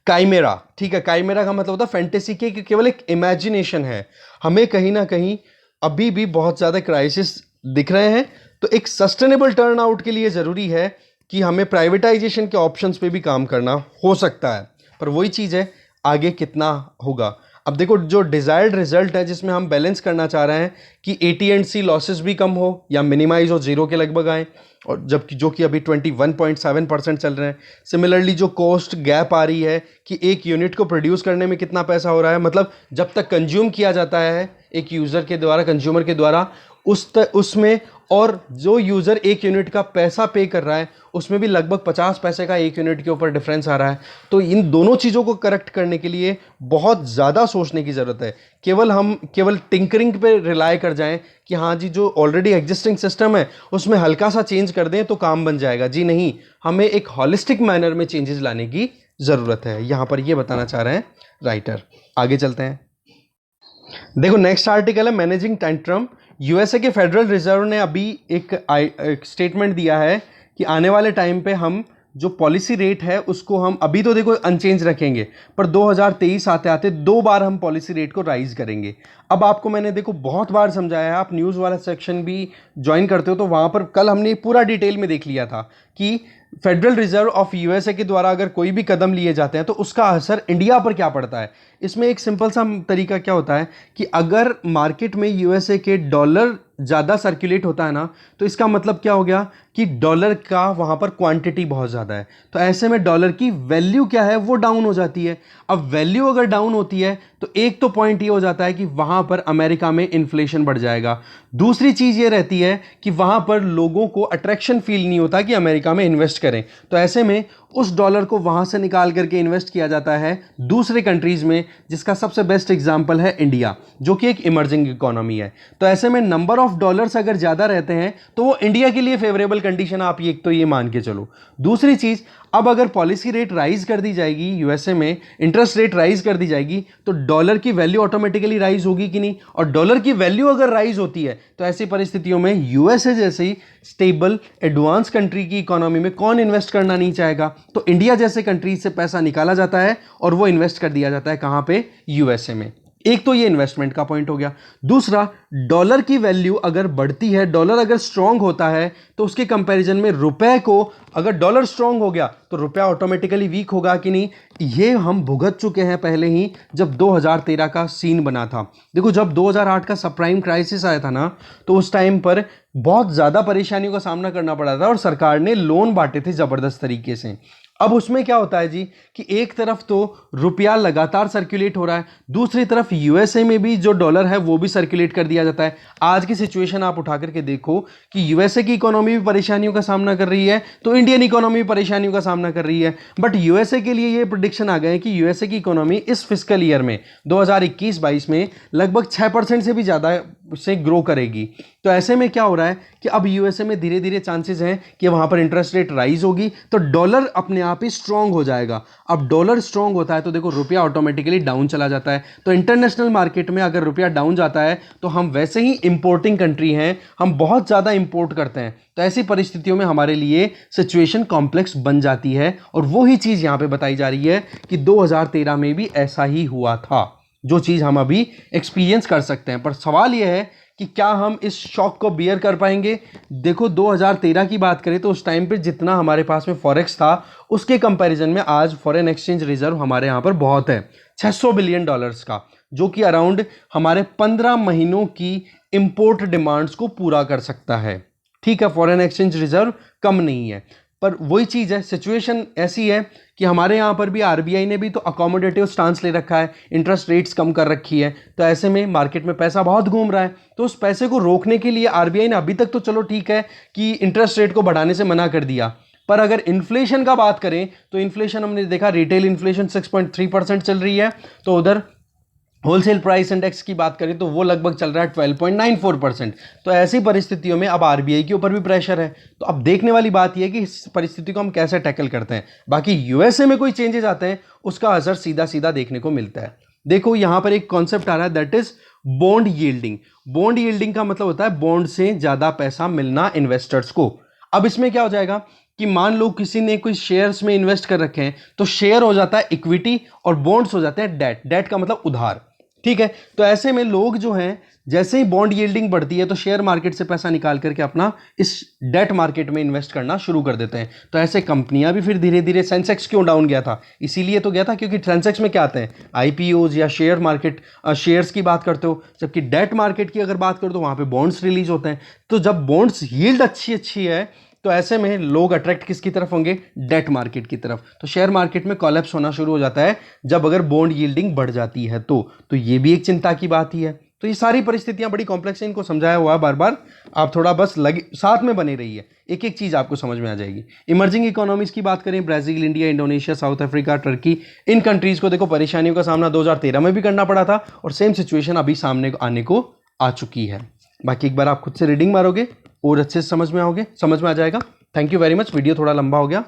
काइमेरा, ठीक है, काइमेरा का मतलब होता है फैंटेसी के, केवल एक इमेजिनेशन है। हमें कहीं ना कहीं अभी भी बहुत ज़्यादा क्राइसिस दिख रहे हैं, तो एक सस्टेनेबल टर्न आउट के लिए ज़रूरी है कि हमें प्राइवेटाइजेशन के ऑप्शंस पे भी काम करना हो सकता है, पर वही चीज़ है आगे कितना होगा। अब देखो जो डिज़ायर्ड रिजल्ट है जिसमें हम बैलेंस करना चाह रहे हैं कि AT&C लॉसेस भी कम हो या मिनिमाइज हो, जीरो के लगभग आए, और जबकि जो कि अभी 21.7% चल रहे हैं। सिमिलरली जो कॉस्ट गैप आ रही है कि एक यूनिट को प्रोड्यूस करने में कितना पैसा हो रहा है, मतलब जब तक कंज्यूम किया जाता है एक यूज़र के द्वारा, कंज्यूमर के द्वारा, उसमें और जो यूज़र एक यूनिट का पैसा पे कर रहा है उसमें भी लगभग 50 पैसे का एक यूनिट के ऊपर डिफरेंस आ रहा है। तो इन दोनों चीज़ों को करेक्ट करने के लिए बहुत ज़्यादा सोचने की ज़रूरत है। केवल टिंकरिंग पे रिलाय कर जाएं कि हाँ जी जो ऑलरेडी एग्जिस्टिंग सिस्टम है उसमें हल्का सा चेंज कर दें तो काम बन जाएगा, जी नहीं, हमें एक हॉलिस्टिक मैनर में चेंजेस लाने की ज़रूरत है। यहाँ पर ये बताना चाह रहे हैं राइटर। आगे चलते हैं। देखो नेक्स्ट आर्टिकल है मैनेजिंग टेंट्रम। यूएसए के फेडरल रिजर्व ने अभी एक स्टेटमेंट दिया है कि आने वाले टाइम पे हम जो पॉलिसी रेट है उसको हम अभी तो देखो अनचेंज रखेंगे, पर 2023 आते आते 2 बार हम पॉलिसी रेट को राइज करेंगे। अब आपको मैंने देखो बहुत बार समझाया है, आप न्यूज़ वाला सेक्शन भी ज्वाइन करते हो तो वहाँ पर कल हमने पूरा डिटेल में देख लिया था कि फेडरल रिजर्व ऑफ यूएसए के द्वारा अगर कोई भी कदम लिए जाते हैं तो उसका असर इंडिया पर क्या पड़ता है। इसमें एक सिंपल सा तरीका क्या होता है कि अगर मार्केट में यूएसए के डॉलर ज़्यादा सर्कुलेट होता है ना, तो इसका मतलब क्या हो गया कि डॉलर का वहाँ पर क्वांटिटी बहुत ज़्यादा है, तो ऐसे में डॉलर की वैल्यू क्या है वो डाउन हो जाती है। अब वैल्यू अगर डाउन होती है तो एक तो पॉइंट ये हो जाता है कि वहाँ पर अमेरिका में इन्फ्लेशन बढ़ जाएगा। दूसरी चीज़ ये रहती है कि वहाँ पर लोगों को अट्रैक्शन फील नहीं होता कि अमेरिका अमेरिका में इन्वेस्ट करें। तो ऐसे में उस डॉलर को वहाँ से निकाल करके इन्वेस्ट किया जाता है दूसरे कंट्रीज़ में, जिसका सबसे बेस्ट एग्जाम्पल है इंडिया, जो कि एक इमर्जिंग इकोनॉमी है। तो ऐसे में नंबर ऑफ डॉलर्स अगर ज़्यादा रहते हैं तो वो इंडिया के लिए फेवरेबल कंडीशन, आप एक तो ये मान के चलो। दूसरी चीज़, अब अगर पॉलिसी रेट राइज कर दी जाएगी, यूएसए में इंटरेस्ट रेट राइज कर दी जाएगी, तो डॉलर की वैल्यू ऑटोमेटिकली राइज होगी कि नहीं? और डॉलर की वैल्यू अगर राइज होती है तो ऐसी परिस्थितियों में यूएसए जैसी स्टेबल एडवांस कंट्री की इकोनॉमी में कौन इन्वेस्ट करना नहीं चाहेगा? तो इंडिया जैसे कंट्री से पैसा निकाला जाता है और वो इन्वेस्ट कर दिया जाता है कहां पे? यूएसए में। एक तो ये इन्वेस्टमेंट का पॉइंट हो गया। दूसरा, डॉलर की वैल्यू अगर बढ़ती है, डॉलर अगर स्ट्रांग होता है, तो उसके कंपैरिजन में रुपए को, अगर डॉलर स्ट्रांग हो गया तो रुपया ऑटोमेटिकली वीक होगा कि नहीं? ये हम भुगत चुके हैं पहले ही, जब 2013 का सीन बना था। देखो, जब 2008 का सबप्राइम क्राइसिस आया था ना, तो उस टाइम पर बहुत ज़्यादा परेशानियों का सामना करना पड़ा था और सरकार ने लोन बांटे थे ज़बरदस्त तरीके से। अब उसमें क्या होता है जी कि एक तरफ तो रुपया लगातार सर्कुलेट हो रहा है, दूसरी तरफ यूएसए में भी जो डॉलर है वो भी सर्कुलेट कर दिया जाता है। आज की सिचुएशन आप उठा करके देखो कि यूएसए की इकोनॉमी भी परेशानियों का सामना कर रही है, तो इंडियन इकोनॉमी भी परेशानियों का सामना कर रही है। बट यूएसए के लिए ये प्रेडिक्शन आ गए हैं कि यूएसए की इकोनॉमी इस फिस्कल ईयर में 2021-22 में लगभग 6% से भी ज़्यादा से ग्रो करेगी। तो ऐसे में क्या हो रहा है कि अब यूएसए में धीरे धीरे चांसेस हैं कि वहां पर इंटरेस्ट रेट राइज होगी, तो डॉलर अपने आप ही स्ट्रांग हो जाएगा। अब डॉलर स्ट्रांग होता है तो देखो रुपया ऑटोमेटिकली डाउन चला जाता है। तो इंटरनेशनल मार्केट में अगर रुपया डाउन जाता है तो हम वैसे ही इंपोर्टिंग कंट्री हैं, हम बहुत ज़्यादा इंपोर्ट करते हैं, तो ऐसी परिस्थितियों में हमारे लिए सिचुएशन कॉम्प्लेक्स बन जाती है। और वही चीज़ यहाँ पे बताई जा रही है कि 2013 में भी ऐसा ही हुआ था, जो चीज़ हम अभी एक्सपीरियंस कर सकते हैं। पर सवाल यह है कि क्या हम इस शॉक को बियर कर पाएंगे? देखो, 2013 की बात करें तो उस टाइम पे जितना हमारे पास में फॉरेक्स था, उसके कंपैरिजन में आज फॉरेन एक्सचेंज रिजर्व हमारे यहाँ पर बहुत है, 600 बिलियन डॉलर्स का, जो कि अराउंड हमारे 15 महीनों की इंपोर्ट डिमांड्स को पूरा कर सकता है। ठीक है, फॉरेन एक्सचेंज रिजर्व कम नहीं है, पर वही चीज़ है, सिचुएशन ऐसी है कि हमारे यहाँ पर भी आरबीआई ने भी तो अकोमोडेटिव स्टांस ले रखा है, इंटरेस्ट रेट्स कम कर रखी है। तो ऐसे में मार्केट में पैसा बहुत घूम रहा है, तो उस पैसे को रोकने के लिए आरबीआई ने अभी तक तो चलो ठीक है कि इंटरेस्ट रेट को बढ़ाने से मना कर दिया, पर अगर इन्फ्लेशन का बात करें तो इन्फ्लेशन हमने देखा, रिटेल इन्फ्लेशन 6.3% चल रही है, तो उधर होलसेल प्राइस इंडेक्स की बात करें तो वो लगभग चल रहा है 12.94%। तो ऐसी परिस्थितियों में अब आरबीआई के ऊपर भी प्रेशर है। तो अब देखने वाली बात यह है कि इस परिस्थिति को हम कैसे टैकल करते हैं। बाकी यूएसए में कोई चेंजेस आते हैं, उसका असर सीधा सीधा देखने को मिलता है। देखो, यहां पर एक कॉन्सेप्ट आ रहा है, that is bond yielding. Bond yielding का मतलब होता है बॉन्ड से ज्यादा पैसा मिलना इन्वेस्टर्स को। अब इसमें क्या हो जाएगा कि मान लो किसी ने कोई शेयर्स में इन्वेस्ट कर रखे हैं, तो शेयर हो जाता है इक्विटी और बॉन्ड्स हो जाते हैं डेट। डेट का मतलब उधार। ठीक है, तो ऐसे में लोग जो हैं, जैसे ही बॉन्ड यील्डिंग बढ़ती है तो शेयर मार्केट से पैसा निकाल करके अपना इस डेट मार्केट में इन्वेस्ट करना शुरू कर देते हैं। तो ऐसे कंपनियां भी फिर धीरे धीरे, सेंसेक्स क्यों डाउन गया था? इसीलिए तो गया था क्योंकि सेंसेक्स में क्या आते हैं, आईपीओज या शेयर मार्केट, शेयर्स की बात करते हो, जबकि डेट मार्केट की अगर बात करो तो वहां पे बॉन्ड्स रिलीज होते हैं। तो जब बॉन्ड्स यील्ड अच्छी है तो ऐसे में लोग अट्रैक्ट किसकी तरफ होंगे? डेट मार्केट की तरफ। तो शेयर मार्केट में कोलैप्स होना शुरू हो जाता है जब अगर बॉन्ड यील्डिंग बढ़ जाती है तो ये भी एक चिंता की बात ही है। तो ये सारी परिस्थितियां बड़ी कॉम्प्लेक्स हैं, इनको समझाया हुआ है बार बार, आप थोड़ा बस लगे साथ में बने रहिए, एक एक चीज आपको समझ में आ जाएगी। इमर्जिंग इकोनॉमीज की बात करें, Brazil, India, Indonesia, South Africa, Turkey, इन कंट्रीज को देखो परेशानियों का सामना 2013 में भी करना पड़ा था और सेम सिचुएशन अभी सामने आने को आ चुकी है। बाकी एक बार आप खुद से रीडिंग मारोगे और अच्छे से समझ में आ जाएगा। Thank you very much. Video थोड़ा लंबा हो गया।